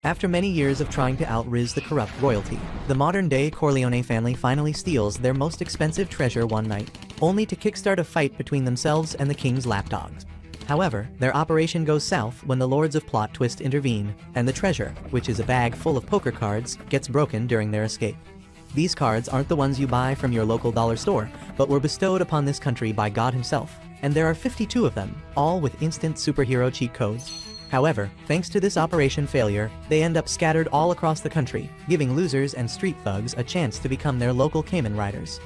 After many years of trying to outriz the corrupt royalty, the modern-day Corleone family finally steals their most expensive treasure one night, only to kickstart a fight between themselves and the king's lapdogs. However, their operation goes south when the Lords of Plot Twist intervene, and the treasure, which is a bag full of poker cards, gets broken during their escape. These cards aren't the ones you buy from your local dollar store, but were bestowed upon this country by God himself, and there are 52 of them, all with instant superhero cheat codes. However, thanks to this operation failure, they end up scattered all across the country, giving losers and street thugs a chance to become their local Cayman riders.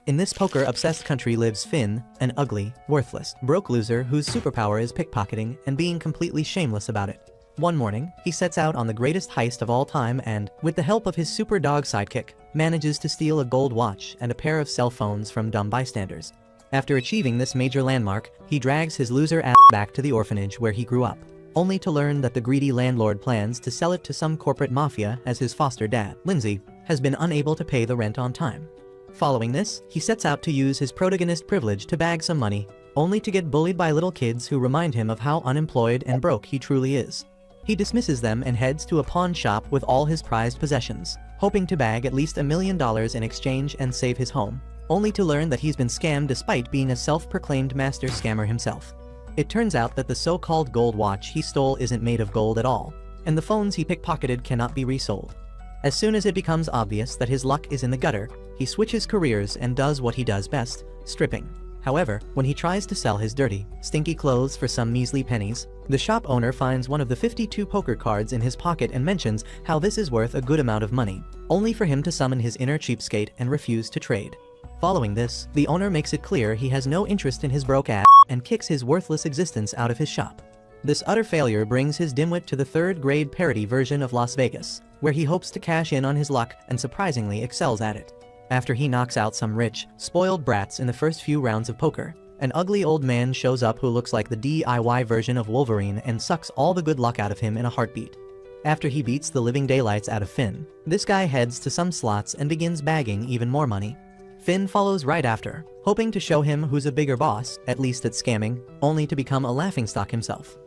In this poker-obsessed country lives Finn, an ugly, worthless, broke loser whose superpower is pickpocketing and being completely shameless about it. One morning, he sets out on the greatest heist of all time and, with the help of his super dog sidekick, manages to steal a gold watch and a pair of cell phones from dumb bystanders. After achieving this major landmark, he drags his loser ass back to the orphanage where he grew up, only to learn that the greedy landlord plans to sell it to some corporate mafia as his foster dad, Lindsay, has been unable to pay the rent on time. Following this, he sets out to use his protagonist privilege to bag some money, only to get bullied by little kids who remind him of how unemployed and broke he truly is. He dismisses them and heads to a pawn shop with all his prized possessions, hoping to bag at least $1 million in exchange and save his home, only to learn that he's been scammed despite being a self-proclaimed master scammer himself. It turns out that the so-called gold watch he stole isn't made of gold at all, and the phones he pickpocketed cannot be resold. As soon as it becomes obvious that his luck is in the gutter, he switches careers and does what he does best, stripping. However, when he tries to sell his dirty, stinky clothes for some measly pennies, the shop owner finds one of the 52 poker cards in his pocket and mentions how this is worth a good amount of money, only for him to summon his inner cheapskate and refuse to trade. Following this, the owner makes it clear he has no interest in his broke ass and kicks his worthless existence out of his shop. This utter failure brings his dimwit to the third-grade parody version of Las Vegas, where he hopes to cash in on his luck and surprisingly excels at it. After he knocks out some rich, spoiled brats in the first few rounds of poker, an ugly old man shows up who looks like the DIY version of Wolverine and sucks all the good luck out of him in a heartbeat. After he beats the living daylights out of Finn, this guy heads to some slots and begins bagging even more money. Finn follows right after, hoping to show him who's a bigger boss, at least at scamming, only to become a laughingstock himself.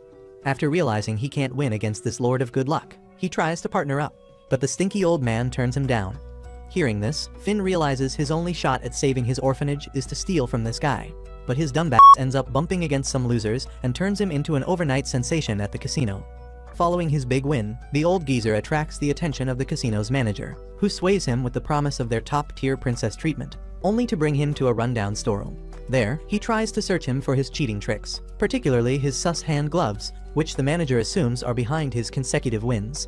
After realizing he can't win against this lord of good luck, he tries to partner up, but the stinky old man turns him down. Hearing this, Finn realizes his only shot at saving his orphanage is to steal from this guy, but his dumbass ends up bumping against some losers and turns him into an overnight sensation at the casino. Following his big win, the old geezer attracts the attention of the casino's manager, who sways him with the promise of their top-tier princess treatment, only to bring him to a rundown storeroom. There, he tries to search him for his cheating tricks, particularly his sus hand gloves, which the manager assumes are behind his consecutive wins.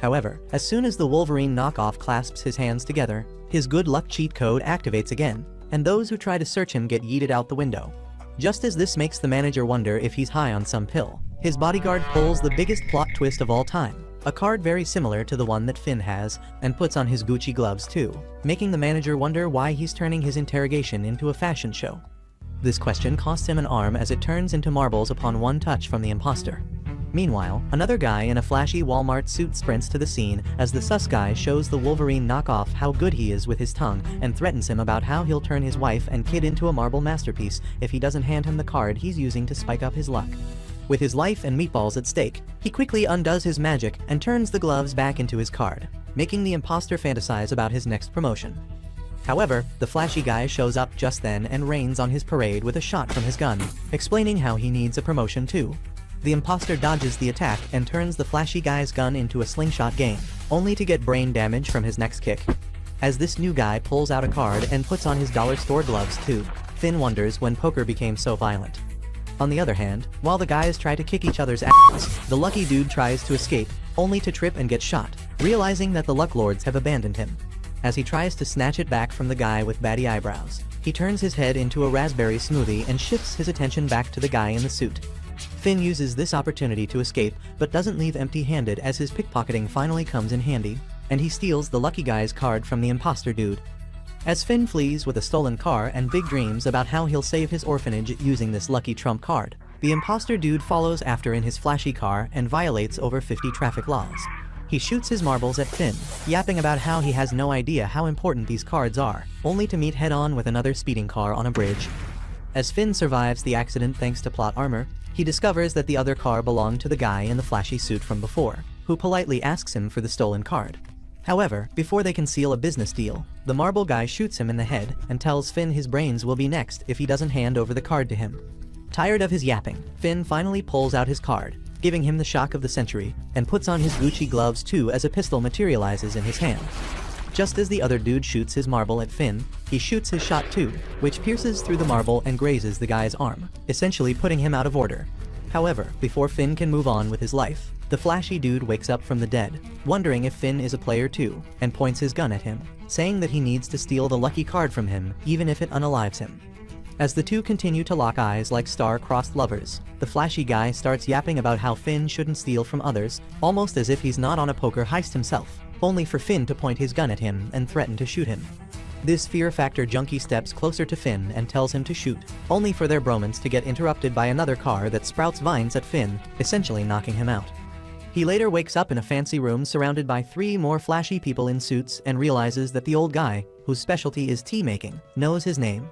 However, as soon as the Wolverine knockoff clasps his hands together, his good luck cheat code activates again, and those who try to search him get yeeted out the window. Just as this makes the manager wonder if he's high on some pill, his bodyguard pulls the biggest plot twist of all time, a card very similar to the one that Finn has, and puts on his Gucci gloves too, making the manager wonder why he's turning his interrogation into a fashion show. This question costs him an arm as it turns into marbles upon one touch from the imposter. Meanwhile, another guy in a flashy Walmart suit sprints to the scene as the sus guy shows the Wolverine knockoff how good he is with his tongue and threatens him about how he'll turn his wife and kid into a marble masterpiece if he doesn't hand him the card he's using to spike up his luck. With his life and meatballs at stake, he quickly undoes his magic and turns the gloves back into his card, making the imposter fantasize about his next promotion. However, the flashy guy shows up just then and rains on his parade with a shot from his gun, explaining how he needs a promotion too. The imposter dodges the attack and turns the flashy guy's gun into a slingshot game, only to get brain damage from his next kick. As this new guy pulls out a card and puts on his dollar store gloves too, Finn wonders when poker became so violent. On the other hand, while the guys try to kick each other's asses, the lucky dude tries to escape, only to trip and get shot, realizing that the luck lords have abandoned him. As he tries to snatch it back from the guy with batty eyebrows, he turns his head into a raspberry smoothie and shifts his attention back to the guy in the suit. Finn uses this opportunity to escape, but doesn't leave empty-handed as his pickpocketing finally comes in handy, and he steals the lucky guy's card from the imposter dude. As Finn flees with a stolen car and big dreams about how he'll save his orphanage using this lucky trump card, the imposter dude follows after in his flashy car and violates over 50 traffic laws. He shoots his marbles at Finn, yapping about how he has no idea how important these cards are, only to meet head-on with another speeding car on a bridge. As Finn survives the accident thanks to plot armor, he discovers that the other car belonged to the guy in the flashy suit from before, who politely asks him for the stolen card. However, before they can seal a business deal, the marble guy shoots him in the head and tells Finn his brains will be next if he doesn't hand over the card to him. Tired of his yapping, Finn finally pulls out his card, giving him the shock of the century, and puts on his Gucci gloves too as a pistol materializes in his hand. Just as the other dude shoots his marble at Finn, he shoots his shot too, which pierces through the marble and grazes the guy's arm, essentially putting him out of order. However, before Finn can move on with his life, the flashy dude wakes up from the dead, wondering if Finn is a player too, and points his gun at him, saying that he needs to steal the lucky card from him, even if it unalives him. As the two continue to lock eyes like star-crossed lovers, the flashy guy starts yapping about how Finn shouldn't steal from others, almost as if he's not on a poker heist himself, only for Finn to point his gun at him and threaten to shoot him. This fear factor junkie steps closer to Finn and tells him to shoot, only for their bromance to get interrupted by another car that sprouts vines at Finn, essentially knocking him out. He later wakes up in a fancy room surrounded by 3 more flashy people in suits and realizes that the old guy, whose specialty is tea making, knows his name.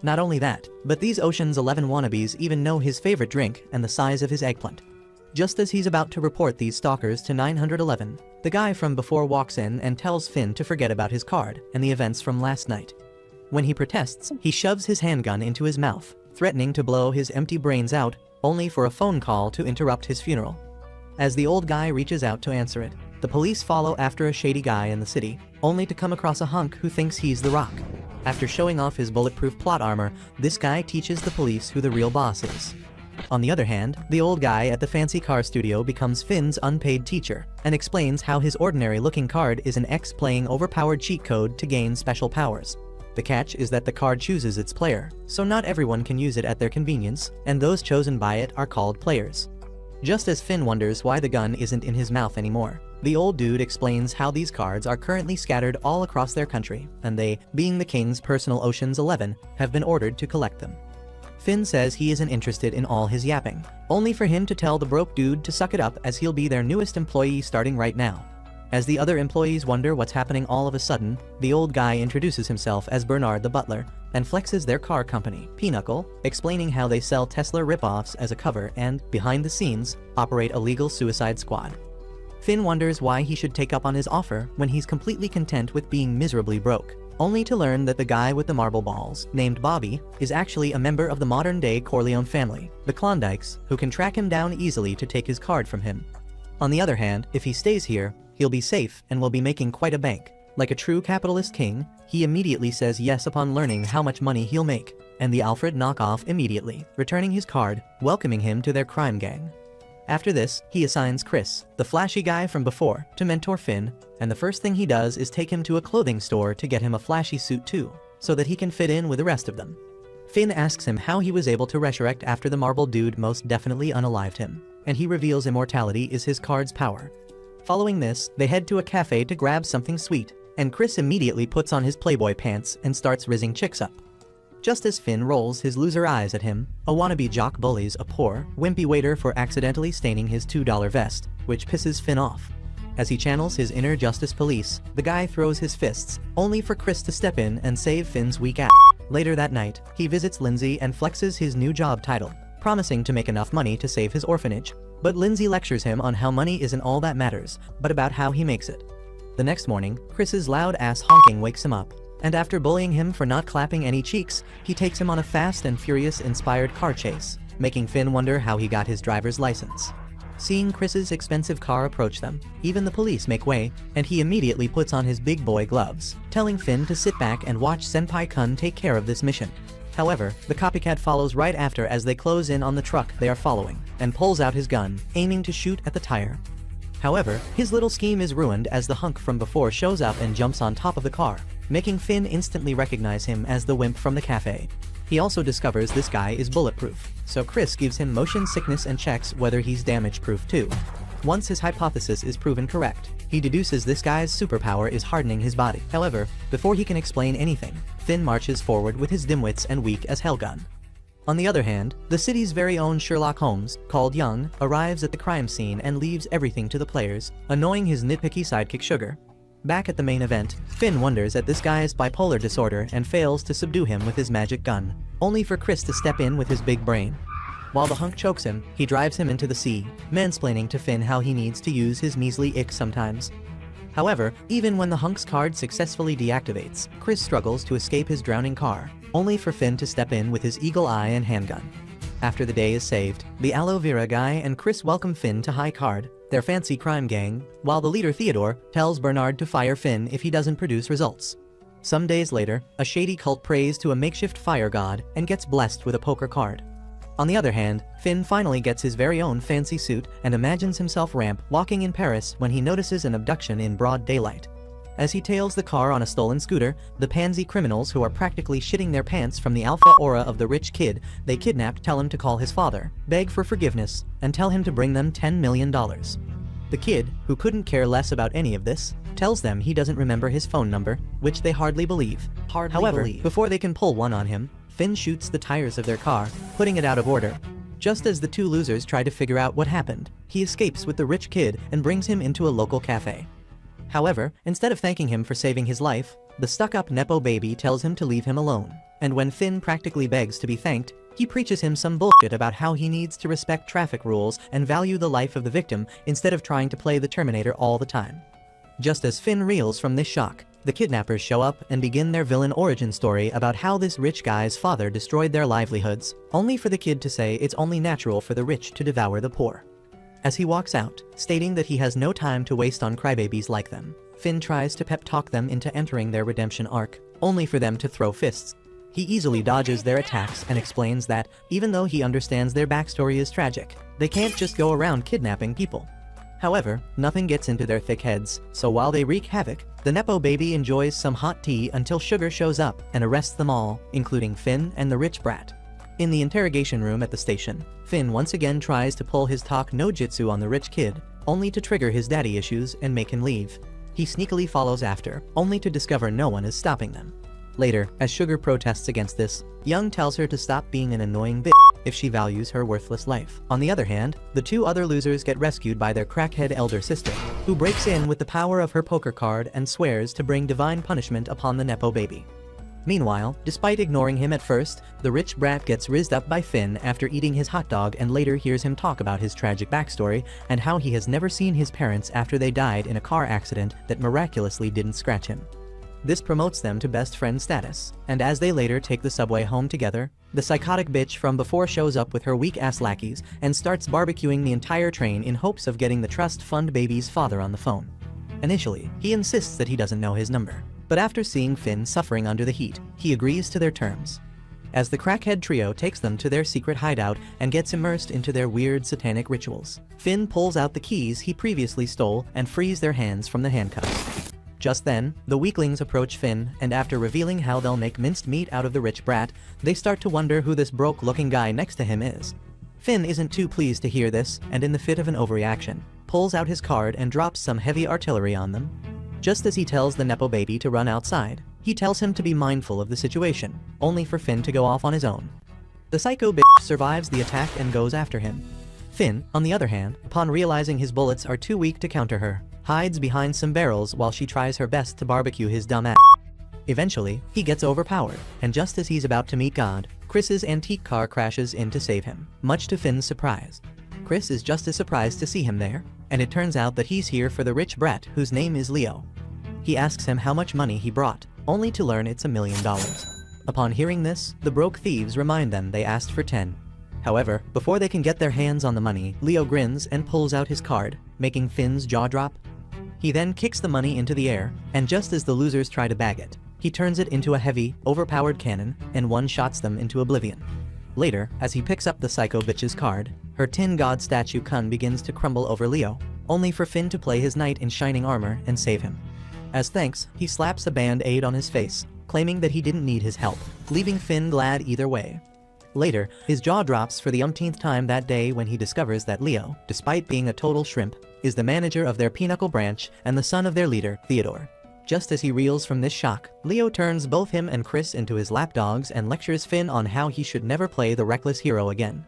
Not only that, but these Ocean's 11 wannabes even know his favorite drink and the size of his eggplant. Just as he's about to report these stalkers to 911, the guy from before walks in and tells Finn to forget about his card and the events from last night. When he protests, he shoves his handgun into his mouth, threatening to blow his empty brains out, only for a phone call to interrupt his funeral. As the old guy reaches out to answer it, the police follow after a shady guy in the city, only to come across a hunk who thinks he's The Rock. After showing off his bulletproof plot armor, this guy teaches the police who the real boss is. On the other hand, the old guy at the fancy car studio becomes Finn's unpaid teacher, and explains how his ordinary-looking card is an X-playing overpowered cheat code to gain special powers. The catch is that the card chooses its player, so not everyone can use it at their convenience, and those chosen by it are called players. Just as Finn wonders why the gun isn't in his mouth anymore, the old dude explains how these cards are currently scattered all across their country, and they, being the king's personal Ocean's 11, have been ordered to collect them. Finn says he isn't interested in all his yapping, only for him to tell the broke dude to suck it up as he'll be their newest employee starting right now. As the other employees wonder what's happening all of a sudden, the old guy introduces himself as Bernard the butler, and flexes their car company, Pinochle, explaining how they sell Tesla ripoffs as a cover and, behind the scenes, operate a legal suicide squad. Finn wonders why he should take up on his offer when he's completely content with being miserably broke, only to learn that the guy with the marble balls, named Bobby, is actually a member of the modern-day Corleone family, the Klondikes, who can track him down easily to take his card from him. On the other hand, if he stays here, he'll be safe and will be making quite a bank. Like a true capitalist king, he immediately says yes upon learning how much money he'll make, and the Alfred knock off immediately, returning his card, welcoming him to their crime gang. After this, he assigns Chris, the flashy guy from before, to mentor Finn, and the first thing he does is take him to a clothing store to get him a flashy suit too, so that he can fit in with the rest of them. Finn asks him how he was able to resurrect after the marble dude most definitely unalived him, and he reveals immortality is his card's power. Following this, they head to a cafe to grab something sweet, and Chris immediately puts on his Playboy pants and starts rizzing chicks up. Just as Finn rolls his loser eyes at him, a wannabe jock bullies a poor, wimpy waiter for accidentally staining his $2 vest, which pisses Finn off. As he channels his inner justice police, the guy throws his fists, only for Chris to step in and save Finn's weak ass. Later that night, he visits Lindsay and flexes his new job title, promising to make enough money to save his orphanage. But Lindsay lectures him on how money isn't all that matters, but about how he makes it. The next morning, Chris's loud-ass honking wakes him up, and after bullying him for not clapping any cheeks, he takes him on a Fast and Furious-inspired car chase, making Finn wonder how he got his driver's license. Seeing Chris's expensive car approach them, even the police make way, and he immediately puts on his big boy gloves, telling Finn to sit back and watch Senpai Kun take care of this mission. However, the copycat follows right after as they close in on the truck they are following, and pulls out his gun, aiming to shoot at the tire. However, his little scheme is ruined as the hunk from before shows up and jumps on top of the car, making Finn instantly recognize him as the wimp from the cafe. He also discovers this guy is bulletproof, so Chris gives him motion sickness and checks whether he's damage-proof too. Once his hypothesis is proven correct, he deduces this guy's superpower is hardening his body. However, before he can explain anything, Finn marches forward with his dimwits and weak as hell gun. On the other hand, the city's very own Sherlock Holmes, called Young, arrives at the crime scene and leaves everything to the players, annoying his nitpicky sidekick Sugar. Back at the main event, Finn wonders at this guy's bipolar disorder and fails to subdue him with his magic gun, only for Chris to step in with his big brain. While the hunk chokes him, he drives him into the sea, mansplaining to Finn how he needs to use his measly ick sometimes. However, even when the hunk's card successfully deactivates, Chris struggles to escape his drowning car, only for Finn to step in with his eagle eye and handgun. After the day is saved, the aloe vera guy and Chris welcome Finn to High Card, their fancy crime gang, while the leader Theodore tells Bernard to fire Finn if he doesn't produce results. Some days later, a shady cult prays to a makeshift fire god and gets blessed with a poker card. On the other hand, Finn finally gets his very own fancy suit and imagines himself ramp walking in Paris when he notices an abduction in broad daylight. As he tails the car on a stolen scooter, the pansy criminals who are practically shitting their pants from the alpha aura of the rich kid they kidnapped tell him to call his father, beg for forgiveness, and tell him to bring them $10 million. The kid, who couldn't care less about any of this, tells them he doesn't remember his phone number, which they hardly believe. However, before they can pull one on him, Finn shoots the tires of their car, putting it out of order. Just as the two losers try to figure out what happened, he escapes with the rich kid and brings him into a local cafe. However, instead of thanking him for saving his life, the stuck-up Nepo baby tells him to leave him alone, and when Finn practically begs to be thanked, he preaches him some bullshit about how he needs to respect traffic rules and value the life of the victim instead of trying to play the Terminator all the time. Just as Finn reels from this shock, the kidnappers show up and begin their villain origin story about how this rich guy's father destroyed their livelihoods, only for the kid to say it's only natural for the rich to devour the poor. As he walks out, stating that he has no time to waste on crybabies like them, Finn tries to pep talk them into entering their redemption arc, only for them to throw fists. He easily dodges their attacks and explains that, even though he understands their backstory is tragic, they can't just go around kidnapping people. However, nothing gets into their thick heads, so while they wreak havoc, the Nepo baby enjoys some hot tea until Sugar shows up and arrests them all, including Finn and the rich brat. In the interrogation room at the station, Finn once again tries to pull his talk no jutsu on the rich kid, only to trigger his daddy issues and make him leave. He sneakily follows after, only to discover no one is stopping them. Later, as Sugar protests against this, Young tells her to stop being an annoying bitch if she values her worthless life. On the other hand, the two other losers get rescued by their crackhead elder sister, who breaks in with the power of her poker card and swears to bring divine punishment upon the Nepo baby. Meanwhile, despite ignoring him at first, the rich brat gets rizzed up by Finn after eating his hot dog and later hears him talk about his tragic backstory and how he has never seen his parents after they died in a car accident that miraculously didn't scratch him. This promotes them to best friend status, and as they later take the subway home together, the psychotic bitch from before shows up with her weak-ass lackeys and starts barbecuing the entire train in hopes of getting the trust fund baby's father on the phone. Initially, he insists that he doesn't know his number, but after seeing Finn suffering under the heat, he agrees to their terms. As the crackhead trio takes them to their secret hideout and gets immersed into their weird satanic rituals, Finn pulls out the keys he previously stole and frees their hands from the handcuffs. Just then, the weaklings approach Finn, and after revealing how they'll make minced meat out of the rich brat, they start to wonder who this broke-looking guy next to him is. Finn isn't too pleased to hear this, and in the fit of an overreaction, pulls out his card and drops some heavy artillery on them. Just as he tells the Nepo baby to run outside, he tells him to be mindful of the situation, only for Finn to go off on his own. The psycho bitch survives the attack and goes after him. Finn, on the other hand, upon realizing his bullets are too weak to counter her, hides behind some barrels while she tries her best to barbecue his dumb ass. Eventually, he gets overpowered, and just as he's about to meet God, Chris's antique car crashes in to save him, much to Finn's surprise. Chris is just as surprised to see him there, and it turns out that he's here for the rich brat whose name is Leo. He asks him how much money he brought, only to learn it's $1 million. Upon hearing this, the broke thieves remind them they asked for 10. However, before they can get their hands on the money, Leo grins and pulls out his card, making Finn's jaw drop. He then kicks the money into the air, and just as the losers try to bag it, he turns it into a heavy, overpowered cannon and one-shots them into oblivion. Later, as he picks up the psycho bitch's card, her tin god statue Kun begins to crumble over Leo, only for Finn to play his knight in shining armor and save him. As thanks, he slaps a band-aid on his face, claiming that he didn't need his help, leaving Finn glad either way. Later, his jaw drops for the umpteenth time that day when he discovers that Leo, despite being a total shrimp, is the manager of their pinnacle branch and the son of their leader, Theodore. Just as he reels from this shock, Leo turns both him and Chris into his lapdogs and lectures Finn on how he should never play the reckless hero again.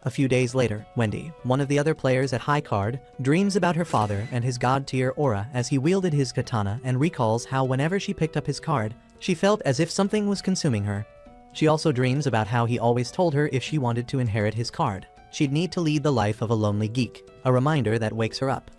A few days later, Wendy, one of the other players at High Card, dreams about her father and his god-tier aura as he wielded his katana and recalls how whenever she picked up his card, she felt as if something was consuming her. She also dreams about how he always told her if she wanted to inherit his card, she'd need to lead the life of a lonely geek, a reminder that wakes her up.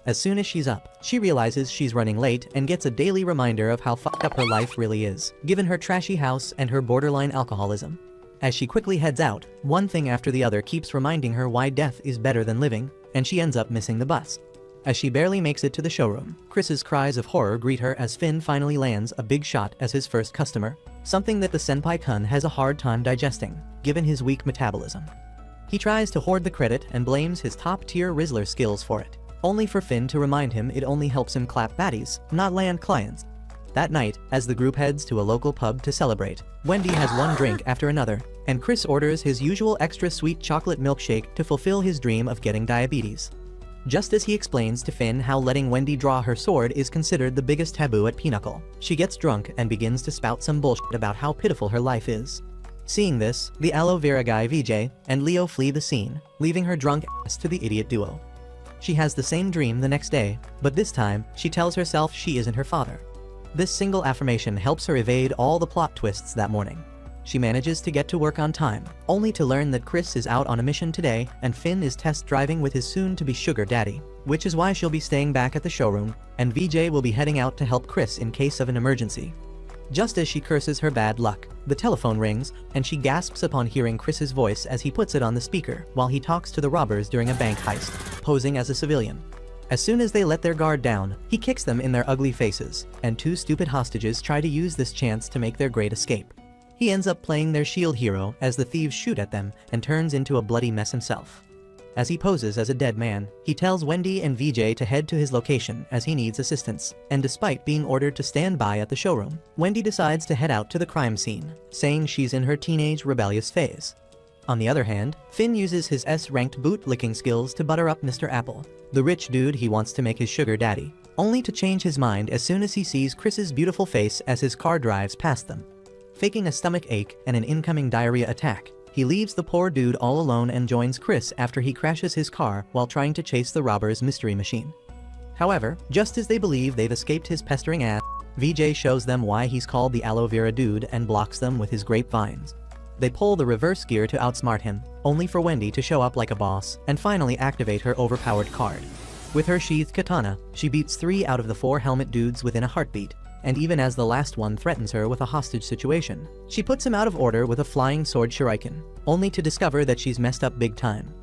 As soon as she's up, she realizes she's running late and gets a daily reminder of how fucked up her life really is, given her trashy house and her borderline alcoholism. As she quickly heads out, one thing after the other keeps reminding her why death is better than living, and she ends up missing the bus. As she barely makes it to the showroom, Chris's cries of horror greet her as Finn finally lands a big shot as his first customer, something that the senpai-kun has a hard time digesting, given his weak metabolism. He tries to hoard the credit and blames his top-tier Rizzler skills for it, only for Finn to remind him it only helps him clap baddies, not land clients. That night, as the group heads to a local pub to celebrate, Wendy has one drink after another, and Chris orders his usual extra sweet chocolate milkshake to fulfill his dream of getting diabetes. Just as he explains to Finn how letting Wendy draw her sword is considered the biggest taboo at Pinnacle, she gets drunk and begins to spout some bullshit about how pitiful her life is. Seeing this, the aloe vera guy VJ and Leo flee the scene, leaving her drunk ass to the idiot duo. She has the same dream the next day, but this time, she tells herself she isn't her father. This single affirmation helps her evade all the plot twists that morning. She manages to get to work on time, only to learn that Chris is out on a mission today and Finn is test driving with his soon-to-be sugar daddy, which is why she'll be staying back at the showroom, and VJ will be heading out to help Chris in case of an emergency. Just as she curses her bad luck, the telephone rings, and she gasps upon hearing Chris's voice as he puts it on the speaker while he talks to the robbers during a bank heist, posing as a civilian. As soon as they let their guard down, he kicks them in their ugly faces, and two stupid hostages try to use this chance to make their great escape. He ends up playing their shield hero as the thieves shoot at them and turns into a bloody mess himself. As he poses as a dead man, he tells Wendy and VJ to head to his location as he needs assistance, and despite being ordered to stand by at the showroom, Wendy decides to head out to the crime scene, saying she's in her teenage rebellious phase. On the other hand, Finn uses his S-ranked boot-licking skills to butter up Mr. Apple, the rich dude he wants to make his sugar daddy, only to change his mind as soon as he sees Chris's beautiful face as his car drives past them. Faking a stomach ache and an incoming diarrhea attack, he leaves the poor dude all alone and joins Chris after he crashes his car while trying to chase the robber's mystery machine. However, just as they believe they've escaped his pestering ass, VJ shows them why he's called the aloe vera dude and blocks them with his grapevines. They pull the reverse gear to outsmart him, only for Wendy to show up like a boss and finally activate her overpowered card. With her sheathed katana, she beats 3 out of the 4 helmet dudes within a heartbeat, and even as the last one threatens her with a hostage situation, she puts him out of order with a flying sword shuriken, only to discover that she's messed up big time.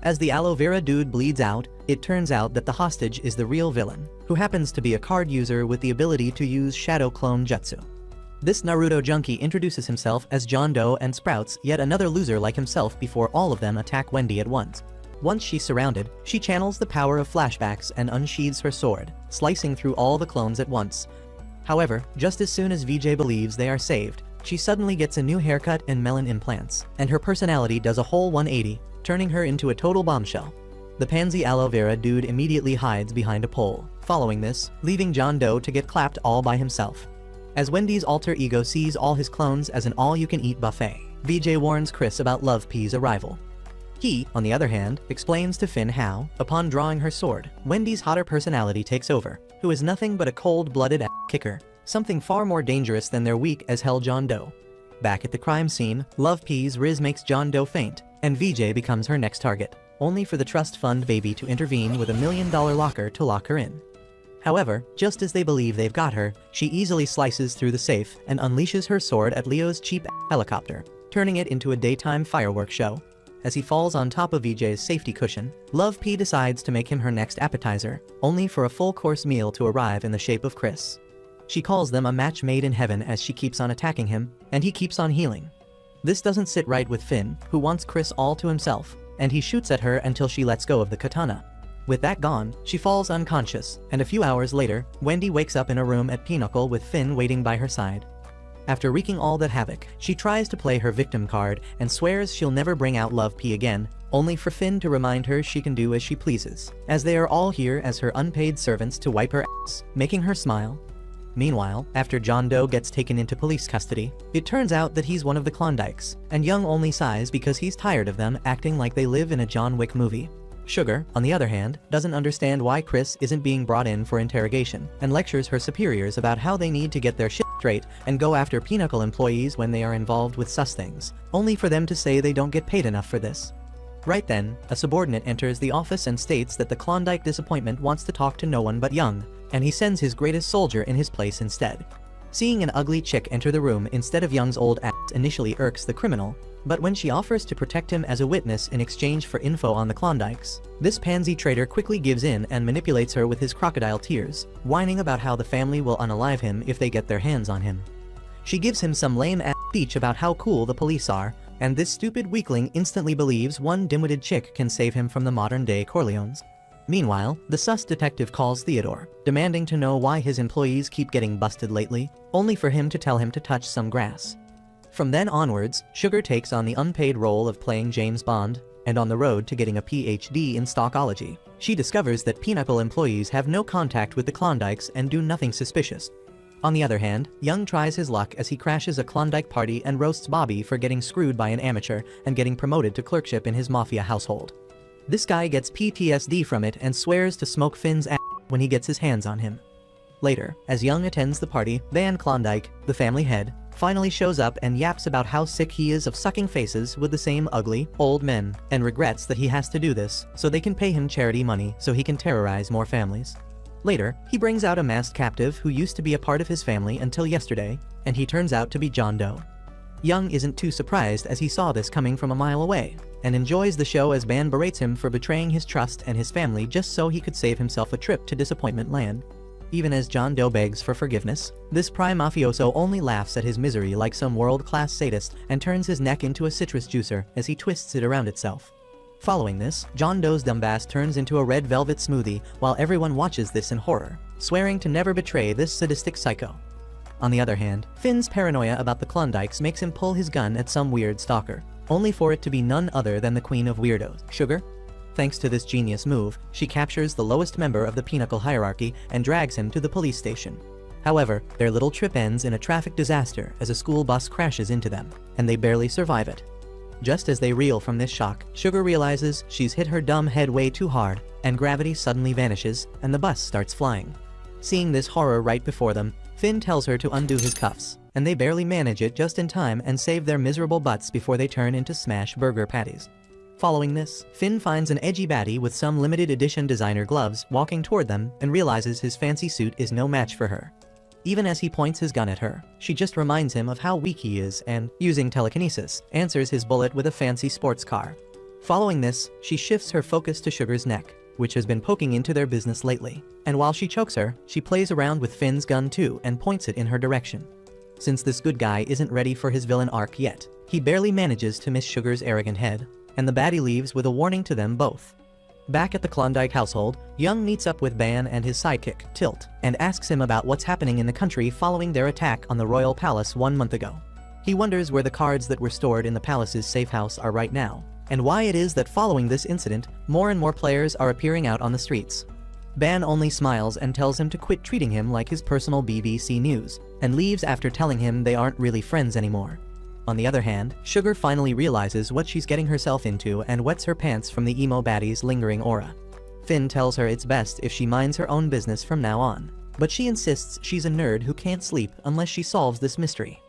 As the aloe vera dude bleeds out, it turns out that the hostage is the real villain, who happens to be a card user with the ability to use shadow clone jutsu. This Naruto junkie introduces himself as John Doe and sprouts yet another loser like himself before all of them attack Wendy at once. Once she's surrounded, she channels the power of flashbacks and unsheathes her sword, slicing through all the clones at once. However, just as soon as VJ believes they are saved, she suddenly gets a new haircut and melon implants, and her personality does a whole 180, turning her into a total bombshell. The pansy aloe vera dude immediately hides behind a pole, following this, leaving John Doe to get clapped all by himself. As Wendy's alter ego sees all his clones as an all-you-can-eat buffet, VJ warns Chris about Love P's arrival. He, on the other hand, explains to Finn how, upon drawing her sword, Wendy's hotter personality takes over, who is nothing but a cold-blooded kicker, something far more dangerous than their weak-as-hell John Doe. Back at the crime scene, Love P's Riz makes John Doe faint, and VJ becomes her next target, only for the trust fund baby to intervene with $1 million locker to lock her in. However, just as they believe they've got her, she easily slices through the safe and unleashes her sword at Leo's cheap helicopter, turning it into a daytime fireworks show. As he falls on top of VJ's safety cushion, Love P decides to make him her next appetizer, only for a full-course meal to arrive in the shape of Chris. She calls them a match made in heaven as she keeps on attacking him, and he keeps on healing. This doesn't sit right with Finn, who wants Chris all to himself, and he shoots at her until she lets go of the katana. With that gone, she falls unconscious, and a few hours later, Wendy wakes up in a room at Pinnacle with Finn waiting by her side. After wreaking all that havoc, she tries to play her victim card and swears she'll never bring out Love P again, only for Finn to remind her she can do as she pleases, as they are all here as her unpaid servants to wipe her ass, making her smile. Meanwhile, after John Doe gets taken into police custody, it turns out that he's one of the Klondikes, and Young only sighs because he's tired of them acting like they live in a John Wick movie. Sugar, on the other hand, doesn't understand why Chris isn't being brought in for interrogation, and lectures her superiors about how they need to get their shit trait and go after pinnacle employees when they are involved with sus things, only for them to say they don't get paid enough for this. Right then, a subordinate enters the office and states that the Klondike disappointment wants to talk to no one but Young, and he sends his greatest soldier in his place instead. Seeing an ugly chick enter the room instead of Young's old ass initially irks the criminal, but when she offers to protect him as a witness in exchange for info on the Klondikes, this pansy traitor quickly gives in and manipulates her with his crocodile tears, whining about how the family will unalive him if they get their hands on him. She gives him some lame-ass speech about how cool the police are, and this stupid weakling instantly believes one dim-witted chick can save him from the modern-day Corleones. Meanwhile, the sus detective calls Theodore, demanding to know why his employees keep getting busted lately, only for him to tell him to touch some grass. From then onwards, Sugar takes on the unpaid role of playing James Bond, and on the road to getting a PhD in stockology, she discovers that Pinnacle employees have no contact with the Klondikes and do nothing suspicious. On the other hand, Young tries his luck as he crashes a Klondike party and roasts Bobby for getting screwed by an amateur and getting promoted to clerkship in his mafia household. This guy gets PTSD from it and swears to smoke Finn's ass when he gets his hands on him. Later, as Young attends the party, Van Klondike, the family head, finally shows up and yaps about how sick he is of sucking faces with the same ugly, old men, and regrets that he has to do this so they can pay him charity money so he can terrorize more families. Later, he brings out a masked captive who used to be a part of his family until yesterday, and he turns out to be John Doe. Young isn't too surprised as he saw this coming from a mile away, and enjoys the show as Van berates him for betraying his trust and his family just so he could save himself a trip to Disappointment Land. Even as John Doe begs for forgiveness, this prime mafioso only laughs at his misery like some world-class sadist and turns his neck into a citrus juicer as he twists it around itself. Following this, John Doe's dumbass turns into a red velvet smoothie while everyone watches this in horror, swearing to never betray this sadistic psycho. On the other hand, Finn's paranoia about the Klondikes makes him pull his gun at some weird stalker, only for it to be none other than the queen of weirdos, Sugar. Thanks to this genius move, she captures the lowest member of the Pinnacle hierarchy and drags him to the police station. However, their little trip ends in a traffic disaster as a school bus crashes into them, and they barely survive it. Just as they reel from this shock, Sugar realizes she's hit her dumb head way too hard, and gravity suddenly vanishes, and the bus starts flying. Seeing this horror right before them, Finn tells her to undo his cuffs, and they barely manage it just in time and save their miserable butts before they turn into smash burger patties. Following this, Finn finds an edgy baddie with some limited edition designer gloves walking toward them and realizes his fancy suit is no match for her. Even as he points his gun at her, she just reminds him of how weak he is and, using telekinesis, answers his bullet with a fancy sports car. Following this, she shifts her focus to Sugar's neck, which has been poking into their business lately, and while she chokes her, she plays around with Finn's gun too and points it in her direction. Since this good guy isn't ready for his villain arc yet, he barely manages to miss Sugar's arrogant head, and the baddie leaves with a warning to them both. Back at the Klondike household, Young meets up with Ban and his sidekick, Tilt, and asks him about what's happening in the country following their attack on the royal palace 1 month ago. He wonders where the cards that were stored in the palace's safe house are right now, and why it is that following this incident, more and more players are appearing out on the streets. Ban only smiles and tells him to quit treating him like his personal BBC News, and leaves after telling him they aren't really friends anymore. On the other hand, Sugar finally realizes what she's getting herself into and wets her pants from the emo baddie's lingering aura. Finn tells her it's best if she minds her own business from now on, but she insists she's a nerd who can't sleep unless she solves this mystery.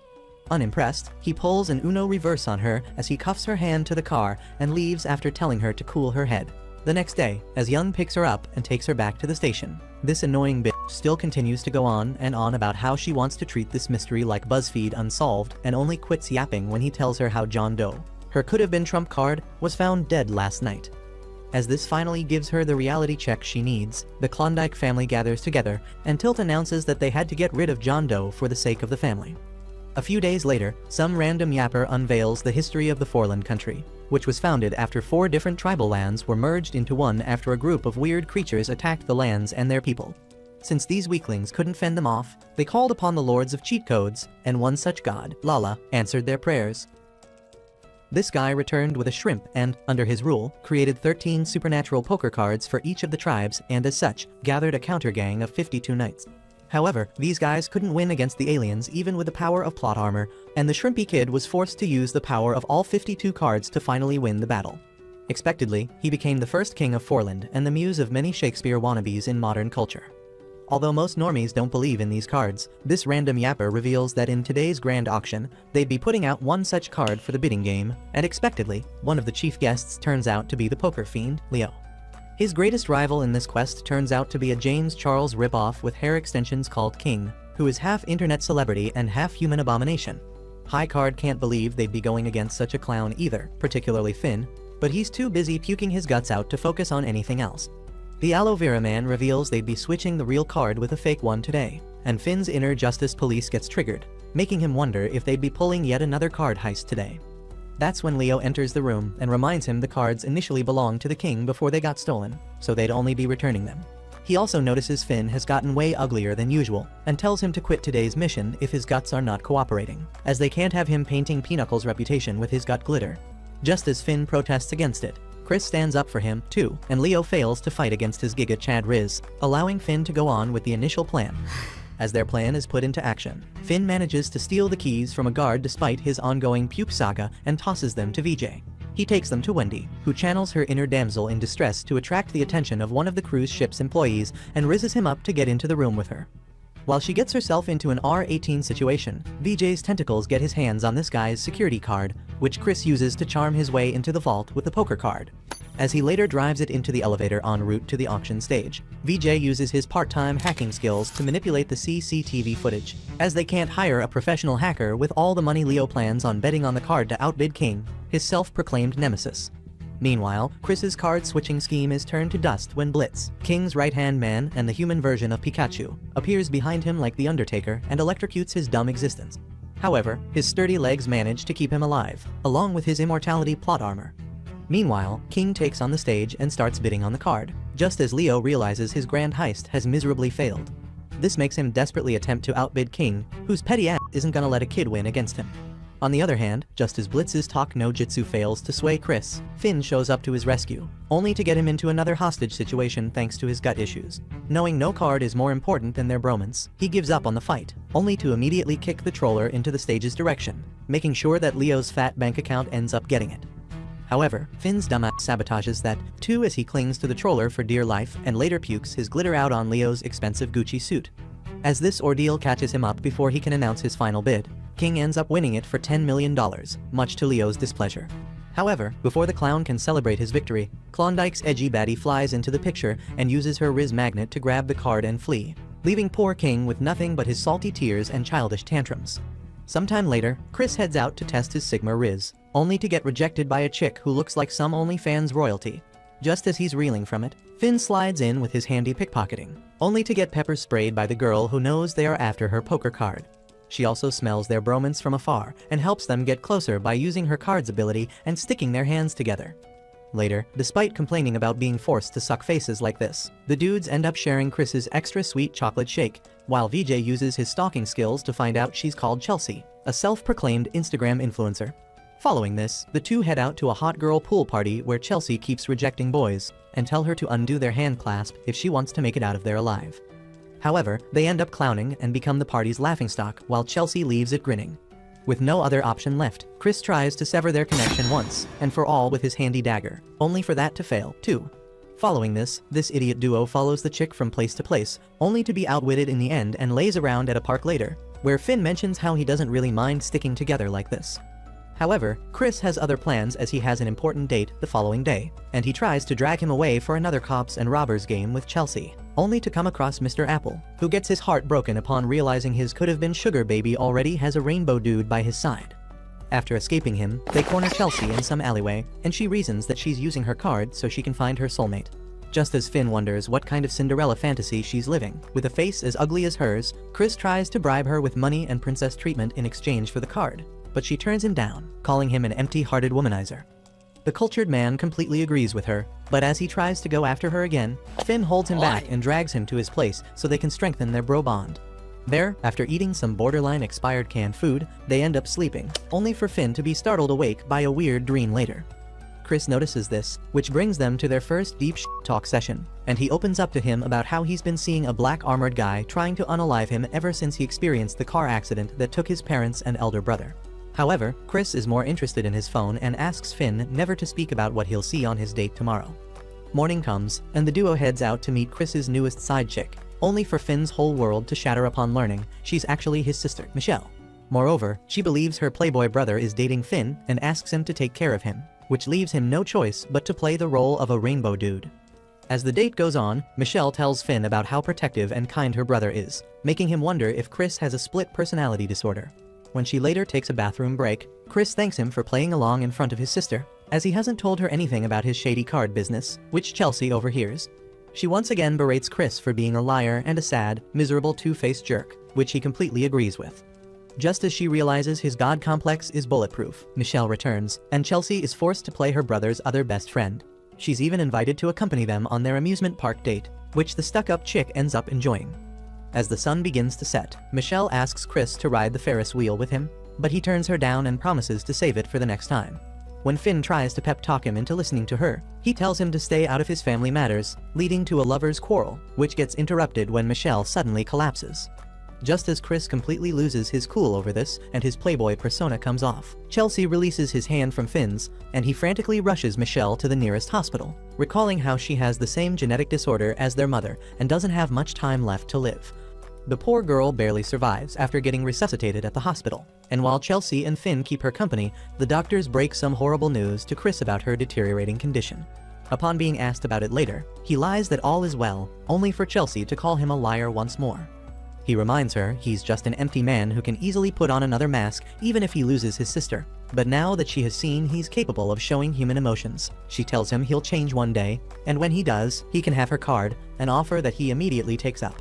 Unimpressed, he pulls an Uno reverse on her as he cuffs her hand to the car and leaves after telling her to cool her head. The next day, as Young picks her up and takes her back to the station, this annoying bitch still continues to go on and on about how she wants to treat this mystery like BuzzFeed Unsolved and only quits yapping when he tells her how John Doe, her could-have-been trump card, was found dead last night. As this finally gives her the reality check she needs, the Klondike family gathers together and Tilt announces that they had to get rid of John Doe for the sake of the family. A few days later, some random yapper unveils the history of the Foreland country, which was founded after 4 different tribal lands were merged into one after a group of weird creatures attacked the lands and their people. Since these weaklings couldn't fend them off, they called upon the lords of cheat codes, and one such god, Lala, answered their prayers. This guy returned with a shrimp and, under his rule, created 13 supernatural poker cards for each of the tribes and as such, gathered a counter-gang of 52 knights. However, these guys couldn't win against the aliens even with the power of plot armor, and the shrimpy kid was forced to use the power of all 52 cards to finally win the battle. Expectedly, he became the first king of Foreland and the muse of many Shakespeare wannabes in modern culture. Although most normies don't believe in these cards, this random yapper reveals that in today's grand auction, they'd be putting out one such card for the bidding game, and expectedly, one of the chief guests turns out to be the poker fiend, Leo. His greatest rival in this quest turns out to be a James Charles ripoff with hair extensions called King, who is half internet celebrity and half human abomination. High Card can't believe they'd be going against such a clown either, particularly Finn, but he's too busy puking his guts out to focus on anything else. The Aloe Vera Man reveals they'd be switching the real card with a fake one today, and Finn's inner justice police gets triggered, making him wonder if they'd be pulling yet another card heist today. That's when Leo enters the room and reminds him the cards initially belonged to the king before they got stolen, so they'd only be returning them. He also notices Finn has gotten way uglier than usual, and tells him to quit today's mission if his guts are not cooperating, as they can't have him painting Pinocchle's reputation with his gut glitter. Just as Finn protests against it, Chris stands up for him, too, and Leo fails to fight against his Giga Chad Riz, allowing Finn to go on with the initial plan. As their plan is put into action, Finn manages to steal the keys from a guard despite his ongoing puke saga and tosses them to VJ. He takes them to Wendy, who channels her inner damsel in distress to attract the attention of one of the cruise ship's employees and rizzes him up to get into the room with her. While she gets herself into an R18 situation, VJ's tentacles get his hands on this guy's security card, which Chris uses to charm his way into the vault with the poker card. As he later drives it into the elevator en route to the auction stage, VJ uses his part-time hacking skills to manipulate the CCTV footage, as they can't hire a professional hacker with all the money Leo plans on betting on the card to outbid King, his self-proclaimed nemesis. Meanwhile, Chris's card-switching scheme is turned to dust when Blitz, King's right-hand man and the human version of Pikachu, appears behind him like the Undertaker and electrocutes his dumb existence. However, his sturdy legs manage to keep him alive, along with his immortality plot armor. Meanwhile, King takes on the stage and starts bidding on the card, just as Leo realizes his grand heist has miserably failed. This makes him desperately attempt to outbid King, whose petty ass isn't gonna let a kid win against him. On the other hand, just as Blitz's talk no jutsu fails to sway Chris, Finn shows up to his rescue, only to get him into another hostage situation thanks to his gut issues. Knowing no card is more important than their bromance, he gives up on the fight, only to immediately kick the troller into the stage's direction, making sure that Leo's fat bank account ends up getting it. However, Finn's dumbass sabotages that, too, as he clings to the troller for dear life and later pukes his glitter out on Leo's expensive Gucci suit. As this ordeal catches him up before he can announce his final bid, King ends up winning it for $10 million, much to Leo's displeasure. However, before the clown can celebrate his victory, Klondike's edgy baddie flies into the picture and uses her Riz magnet to grab the card and flee, leaving poor King with nothing but his salty tears and childish tantrums. Sometime later, Chris heads out to test his Sigma Riz, only to get rejected by a chick who looks like some OnlyFans royalty. Just as he's reeling from it, Finn slides in with his handy pickpocketing, only to get pepper sprayed by the girl who knows they are after her poker card. She also smells their bromance from afar and helps them get closer by using her card's ability and sticking their hands together. Later, despite complaining about being forced to suck faces like this, the dudes end up sharing Chris's extra sweet chocolate shake, while VJ uses his stalking skills to find out she's called Chelsea, a self-proclaimed Instagram influencer. Following this, the two head out to a hot girl pool party where Chelsea keeps rejecting boys, and tell her to undo their hand clasp if she wants to make it out of there alive. However, they end up clowning and become the party's laughingstock while Chelsea leaves it grinning. With no other option left, Chris tries to sever their connection once and for all with his handy dagger, only for that to fail, too. Following this idiot duo follows the chick from place to place, only to be outwitted in the end and lays around at a park later, where Finn mentions how he doesn't really mind sticking together like this. However, Chris has other plans as he has an important date the following day, and he tries to drag him away for another cops and robbers game with Chelsea, only to come across Mr. Apple, who gets his heart broken upon realizing his could-have-been sugar baby already has a rainbow dude by his side. After escaping him, they corner Chelsea in some alleyway, and she reasons that she's using her card so she can find her soulmate. Just as Finn wonders what kind of Cinderella fantasy she's living, with a face as ugly as hers, Chris tries to bribe her with money and princess treatment in exchange for the card, but she turns him down, calling him an empty-hearted womanizer. The cultured man completely agrees with her, but as he tries to go after her again, Finn holds him back and drags him to his place so they can strengthen their bro bond. There, after eating some borderline expired canned food, they end up sleeping, only for Finn to be startled awake by a weird dream later. Chris notices this, which brings them to their first deep talk session, and he opens up to him about how he's been seeing a black armored guy trying to unalive him ever since he experienced the car accident that took his parents and elder brother. However, Chris is more interested in his phone and asks Finn never to speak about what he'll see on his date tomorrow. Morning comes, and the duo heads out to meet Chris's newest side chick, only for Finn's whole world to shatter upon learning she's actually his sister, Michelle. Moreover, she believes her playboy brother is dating Finn and asks him to take care of him, which leaves him no choice but to play the role of a rainbow dude. As the date goes on, Michelle tells Finn about how protective and kind her brother is, making him wonder if Chris has a split personality disorder. When she later takes a bathroom break, Chris thanks him for playing along in front of his sister, as he hasn't told her anything about his shady card business, which Chelsea overhears. She once again berates Chris for being a liar and a sad, miserable two-faced jerk, which he completely agrees with. Just as she realizes his god complex is bulletproof, Michelle returns, and Chelsea is forced to play her brother's other best friend. She's even invited to accompany them on their amusement park date, which the stuck-up chick ends up enjoying. As the sun begins to set, Michelle asks Chris to ride the Ferris wheel with him, but he turns her down and promises to save it for the next time. When Finn tries to pep talk him into listening to her, he tells him to stay out of his family matters, leading to a lover's quarrel, which gets interrupted when Michelle suddenly collapses. Just as Chris completely loses his cool over this and his playboy persona comes off, Chelsea releases his hand from Finn's, and he frantically rushes Michelle to the nearest hospital, recalling how she has the same genetic disorder as their mother and doesn't have much time left to live. The poor girl barely survives after getting resuscitated at the hospital, and while Chelsea and Finn keep her company, the doctors break some horrible news to Chris about her deteriorating condition. Upon being asked about it later, he lies that all is well, only for Chelsea to call him a liar once more. He reminds her he's just an empty man who can easily put on another mask even if he loses his sister. But now that she has seen he's capable of showing human emotions, she tells him he'll change one day, and when he does, he can have her card, an offer that he immediately takes up.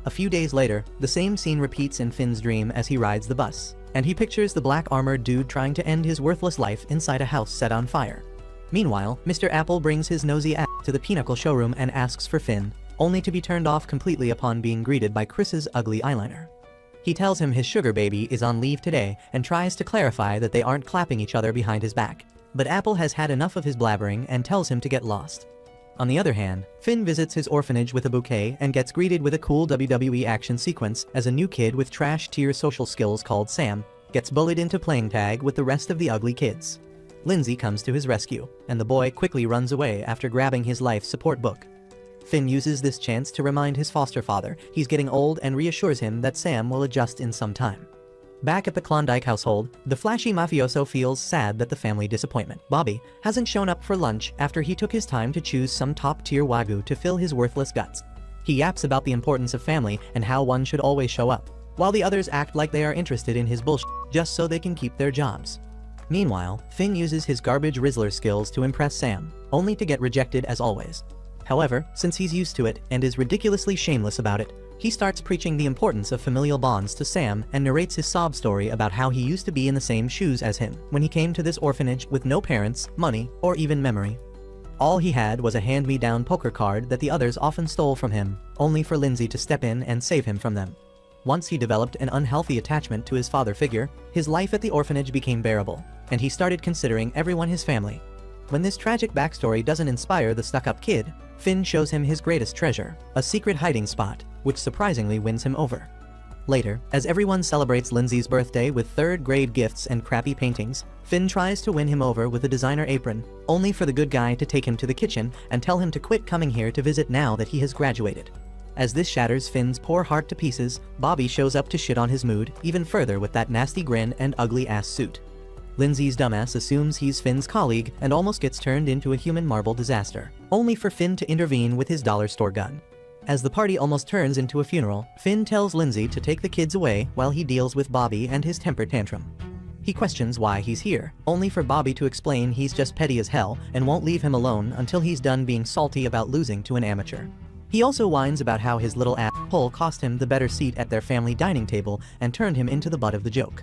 A few days later, the same scene repeats in Finn's dream as he rides the bus, and he pictures the black-armored dude trying to end his worthless life inside a house set on fire. Meanwhile, Mr. Apple brings his nosy ass to the Pinnacle showroom and asks for Finn, only to be turned off completely upon being greeted by Chris's ugly eyeliner. He tells him his sugar baby is on leave today and tries to clarify that they aren't clapping each other behind his back, but Apple has had enough of his blabbering and tells him to get lost. On the other hand, Finn visits his orphanage with a bouquet and gets greeted with a cool WWE action sequence as a new kid with trash-tier social skills called Sam gets bullied into playing tag with the rest of the ugly kids. Lindsay comes to his rescue, and the boy quickly runs away after grabbing his life support book. Finn uses this chance to remind his foster father he's getting old and reassures him that Sam will adjust in some time. Back at the Klondike household, the flashy mafioso feels sad that the family disappointment, Bobby, hasn't shown up for lunch after he took his time to choose some top-tier wagyu to fill his worthless guts. He yaps about the importance of family and how one should always show up, while the others act like they are interested in his bullshit just so they can keep their jobs. Meanwhile, Finn uses his garbage Rizzler skills to impress Sam, only to get rejected as always. However, since he's used to it and is ridiculously shameless about it, he starts preaching the importance of familial bonds to Sam and narrates his sob story about how he used to be in the same shoes as him when he came to this orphanage with no parents, money, or even memory. All he had was a hand-me-down poker card that the others often stole from him, only for Lindsay to step in and save him from them. Once he developed an unhealthy attachment to his father figure, his life at the orphanage became bearable, and he started considering everyone his family. When this tragic backstory doesn't inspire the stuck-up kid, Finn shows him his greatest treasure, a secret hiding spot, which surprisingly wins him over. Later, as everyone celebrates Lindsay's birthday with third-grade gifts and crappy paintings, Finn tries to win him over with a designer apron, only for the good guy to take him to the kitchen and tell him to quit coming here to visit now that he has graduated. As this shatters Finn's poor heart to pieces, Bobby shows up to shit on his mood even further with that nasty grin and ugly-ass suit. Lindsay's dumbass assumes he's Finn's colleague and almost gets turned into a human marble disaster, only for Finn to intervene with his dollar store gun. As the party almost turns into a funeral, Finn tells Lindsay to take the kids away while he deals with Bobby and his temper tantrum. He questions why he's here, only for Bobby to explain he's just petty as hell and won't leave him alone until he's done being salty about losing to an amateur. He also whines about how his little asshole cost him the better seat at their family dining table and turned him into the butt of the joke.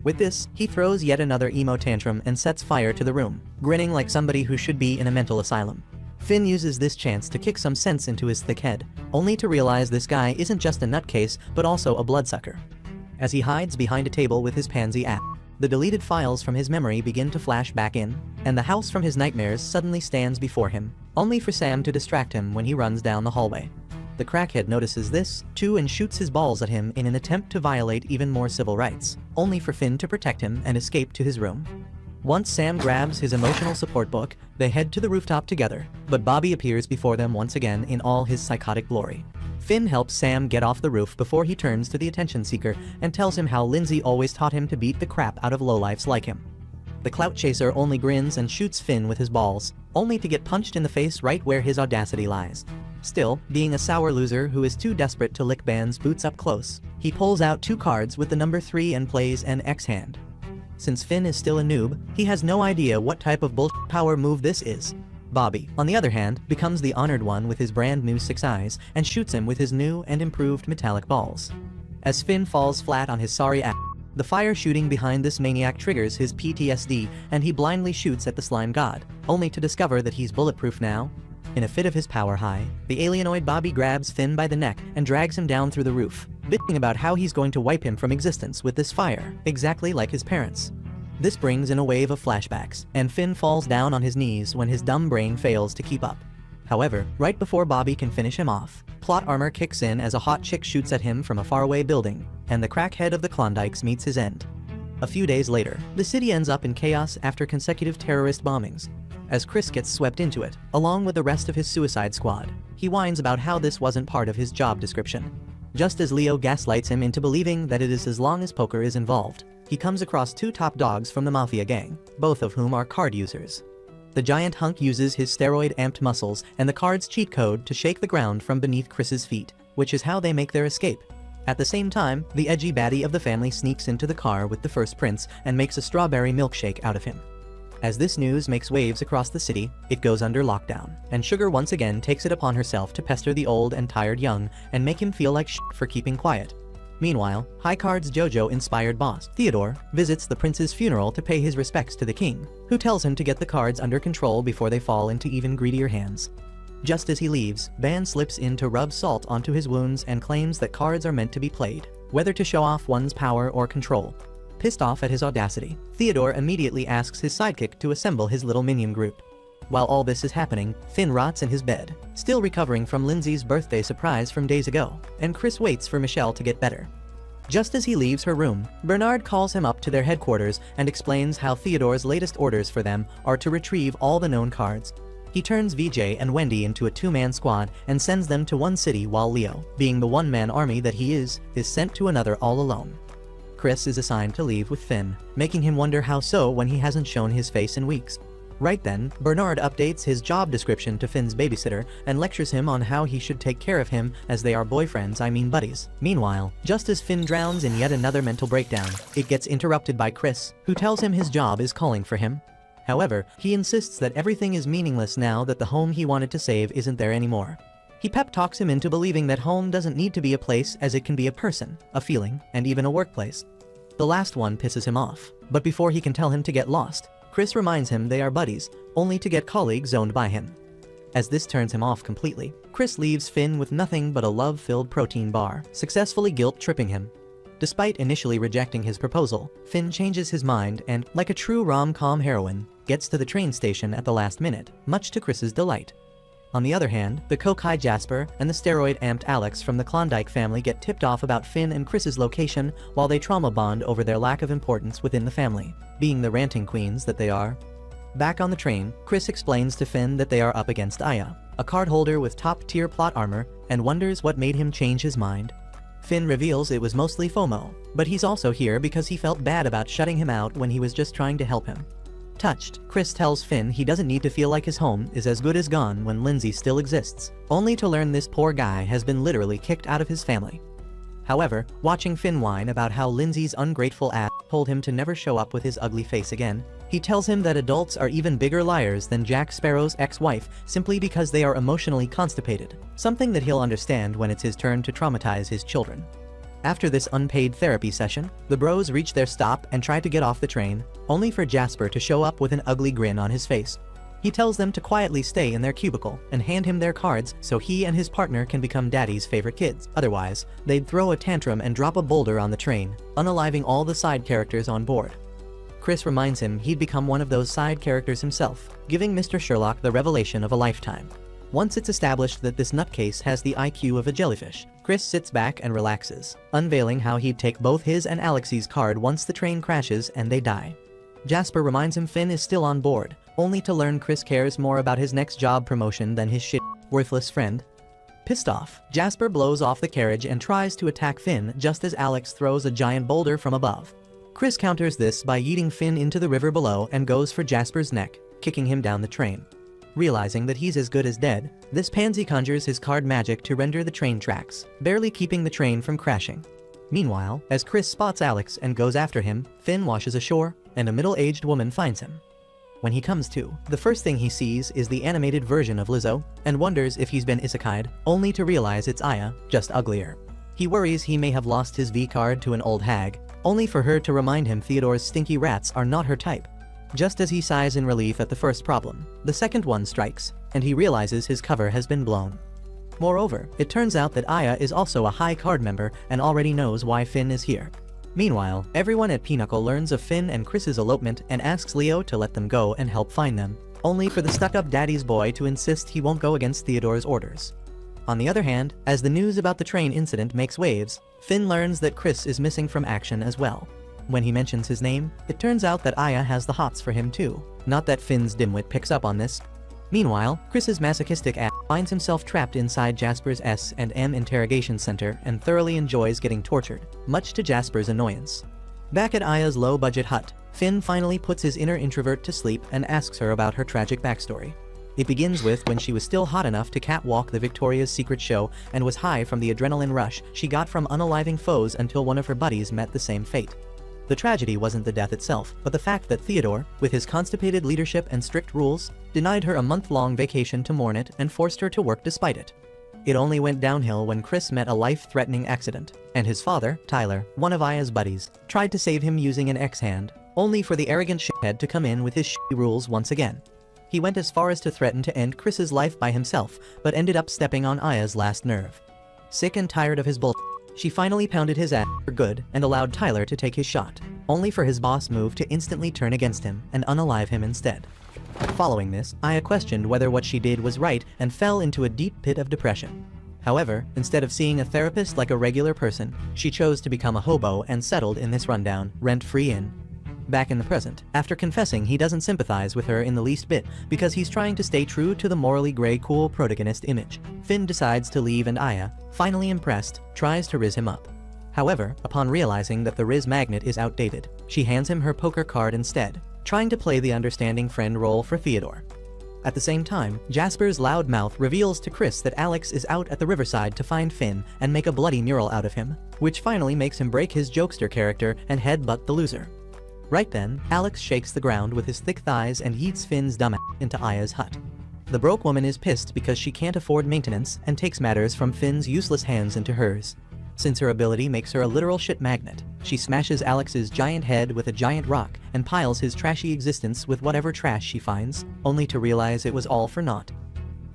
With this, he throws yet another emo tantrum and sets fire to the room, grinning like somebody who should be in a mental asylum. Finn uses this chance to kick some sense into his thick head, only to realize this guy isn't just a nutcase but also a bloodsucker. As he hides behind a table with his pansy ass, the deleted files from his memory begin to flash back in, and the house from his nightmares suddenly stands before him, only for Sam to distract him when he runs down the hallway. The crackhead notices this, too, and shoots his balls at him in an attempt to violate even more civil rights, only for Finn to protect him and escape to his room. Once Sam grabs his emotional support book, they head to the rooftop together, but Bobby appears before them once again in all his psychotic glory. Finn helps Sam get off the roof before he turns to the attention seeker and tells him how Lindsay always taught him to beat the crap out of lowlifes like him. The clout chaser only grins and shoots Finn with his balls, only to get punched in the face right where his audacity lies. Still, being a sour loser who is too desperate to lick Ban's boots up close, he pulls out 2 cards with the number 3 and plays an X hand. Since Finn is still a noob, he has no idea what type of bullshit power move this is. Bobby, on the other hand, becomes the honored one with his brand new 6 eyes and shoots him with his new and improved metallic balls. As Finn falls flat on his sorry ass, the fire shooting behind this maniac triggers his PTSD and he blindly shoots at the slime god, only to discover that he's bulletproof now. In a fit of his power high, the alienoid Bobby grabs Finn by the neck and drags him down through the roof, bitching about how he's going to wipe him from existence with this fire, exactly like his parents. This brings in a wave of flashbacks, and Finn falls down on his knees when his dumb brain fails to keep up. However, right before Bobby can finish him off, plot armor kicks in as a hot chick shoots at him from a faraway building, and the crackhead of the Klondikes meets his end. A few days later, the city ends up in chaos after consecutive terrorist bombings. As Chris gets swept into it, along with the rest of his suicide squad, he whines about how this wasn't part of his job description. Just as Leo gaslights him into believing that it is as long as poker is involved, he comes across 2 top dogs from the Mafia gang, both of whom are card users. The giant hunk uses his steroid-amped muscles and the card's cheat code to shake the ground from beneath Chris's feet, which is how they make their escape. At the same time, the edgy baddie of the family sneaks into the car with the first prince and makes a strawberry milkshake out of him. As this news makes waves across the city, it goes under lockdown, and Sugar once again takes it upon herself to pester the old and tired young and make him feel like shit for keeping quiet. Meanwhile, High Card's JoJo-inspired boss, Theodore, visits the prince's funeral to pay his respects to the king, who tells him to get the cards under control before they fall into even greedier hands. Just as he leaves, Ban slips in to rub salt onto his wounds and claims that cards are meant to be played, whether to show off one's power or control. Pissed off at his audacity, Theodore immediately asks his sidekick to assemble his little minion group. While all this is happening, Finn rots in his bed, still recovering from Lindsay's birthday surprise from days ago, and Chris waits for Michelle to get better. Just as he leaves her room, Bernard calls him up to their headquarters and explains how Theodore's latest orders for them are to retrieve all the known cards. He turns VJ and Wendy into a 2-man squad and sends them to one city while Leo, being the one-man army that he is sent to another all alone. Chris is assigned to leave with Finn, making him wonder how so when he hasn't shown his face in weeks. Right then, Bernard updates his job description to Finn's babysitter and lectures him on how he should take care of him as they are buddies. Meanwhile, just as Finn drowns in yet another mental breakdown, it gets interrupted by Chris, who tells him his job is calling for him. However, he insists that everything is meaningless now that the home he wanted to save isn't there anymore. He pep talks him into believing that home doesn't need to be a place as it can be a person, a feeling, and even a workplace. The last one pisses him off, but before he can tell him to get lost, Chris reminds him they are buddies, only to get colleagues zoned by him. As this turns him off completely, Chris leaves Finn with nothing but a love-filled protein bar, successfully guilt-tripping him. Despite initially rejecting his proposal, Finn changes his mind and, like a true rom-com heroine, gets to the train station at the last minute, much to Chris's delight. On the other hand, the coke-high Jasper and the steroid-amped Alex from the Klondike family get tipped off about Finn and Chris's location while they trauma bond over their lack of importance within the family, being the ranting queens that they are. Back on the train, Chris explains to Finn that they are up against Aya, a cardholder with top-tier plot armor, and wonders what made him change his mind. Finn reveals it was mostly FOMO, but he's also here because he felt bad about shutting him out when he was just trying to help him. Touched, Chris tells Finn he doesn't need to feel like his home is as good as gone when Lindsay still exists, only to learn this poor guy has been literally kicked out of his family. However, watching Finn whine about how Lindsay's ungrateful ass told him to never show up with his ugly face again, he tells him that adults are even bigger liars than Jack Sparrow's ex-wife simply because they are emotionally constipated, something that he'll understand when it's his turn to traumatize his children. After this unpaid therapy session, the bros reach their stop and try to get off the train, only for Jasper to show up with an ugly grin on his face. He tells them to quietly stay in their cubicle and hand him their cards so he and his partner can become daddy's favorite kids. Otherwise, they'd throw a tantrum and drop a boulder on the train, unaliving all the side characters on board. Chris reminds him he'd become one of those side characters himself, giving Mr. Sherlock the revelation of a lifetime. Once it's established that this nutcase has the IQ of a jellyfish, Chris sits back and relaxes, unveiling how he'd take both his and Alexei's card once the train crashes and they die. Jasper reminds him Finn is still on board, only to learn Chris cares more about his next job promotion than his worthless friend. Pissed off, Jasper blows off the carriage and tries to attack Finn just as Alex throws a giant boulder from above. Chris counters this by yeeting Finn into the river below and goes for Jasper's neck, kicking him down the train. Realizing that he's as good as dead, this pansy conjures his card magic to render the train tracks, barely keeping the train from crashing. Meanwhile, as Chris spots Alex and goes after him, Finn washes ashore, and a middle-aged woman finds him. When he comes to, the first thing he sees is the animated version of Lizzo, and wonders if he's been isekai'd, only to realize it's Aya, just uglier. He worries he may have lost his V-card to an old hag, only for her to remind him Theodore's stinky rats are not her type. Just as he sighs in relief at the first problem, the second one strikes, and he realizes his cover has been blown. Moreover, it turns out that Aya is also a high card member and already knows why Finn is here. Meanwhile, everyone at Pinnacle learns of Finn and Chris's elopement and asks Leo to let them go and help find them, only for the stuck-up daddy's boy to insist he won't go against Theodore's orders. On the other hand, as the news about the train incident makes waves, Finn learns that Chris is missing from action as well. When he mentions his name, it turns out that Aya has the hots for him too. Not that Finn's dimwit picks up on this. Meanwhile, Chris's masochistic ass finds himself trapped inside Jasper's S&M interrogation center and thoroughly enjoys getting tortured, much to Jasper's annoyance. Back at Aya's low-budget hut, Finn finally puts his inner introvert to sleep and asks her about her tragic backstory. It begins with when she was still hot enough to catwalk the Victoria's Secret show and was high from the adrenaline rush she got from unaliving foes until one of her buddies met the same fate. The tragedy wasn't the death itself, but the fact that Theodore, with his constipated leadership and strict rules, denied her a month-long vacation to mourn it and forced her to work despite it. It only went downhill when Chris met a life-threatening accident, and his father, Tyler, one of Aya's buddies, tried to save him using an X-hand, only for the arrogant shithead to come in with his shitty rules once again. He went as far as to threaten to end Chris's life by himself, but ended up stepping on Aya's last nerve. Sick and tired of his bullshit, she finally pounded his ass for good and allowed Tyler to take his shot, only for his boss move to instantly turn against him and unalive him instead. Following this, Aya questioned whether what she did was right and fell into a deep pit of depression. However, instead of seeing a therapist like a regular person, she chose to become a hobo and settled in this rundown, rent-free inn. Back in the present, after confessing he doesn't sympathize with her in the least bit because he's trying to stay true to the morally gray cool protagonist image, Finn decides to leave and Aya, finally impressed, tries to riz him up. However, upon realizing that the riz magnet is outdated, she hands him her poker card instead, trying to play the understanding friend role for Theodore. At the same time, Jasper's loud mouth reveals to Chris that Alex is out at the riverside to find Finn and make a bloody mural out of him, which finally makes him break his jokester character and headbutt the loser. Right then, Alex shakes the ground with his thick thighs and yeets Finn's dumb ass into Aya's hut. The broke woman is pissed because she can't afford maintenance and takes matters from Finn's useless hands into hers. Since her ability makes her a literal shit magnet, she smashes Alex's giant head with a giant rock and piles his trashy existence with whatever trash she finds, only to realize it was all for naught.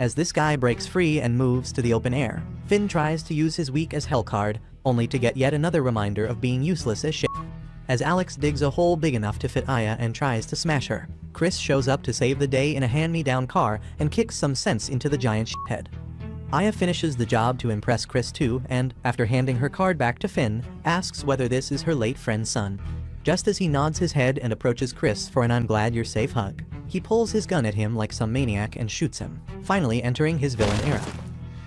As this guy breaks free and moves to the open air, Finn tries to use his weak as hell card, only to get yet another reminder of being useless as shit. As Alex digs a hole big enough to fit Aya and tries to smash her, Chris shows up to save the day in a hand-me-down car and kicks some sense into the giant shithead. Aya finishes the job to impress Chris too and, after handing her card back to Finn, asks whether this is her late friend's son. Just as he nods his head and approaches Chris for an "I'm glad you're safe" hug, he pulls his gun at him like some maniac and shoots him, finally entering his villain era.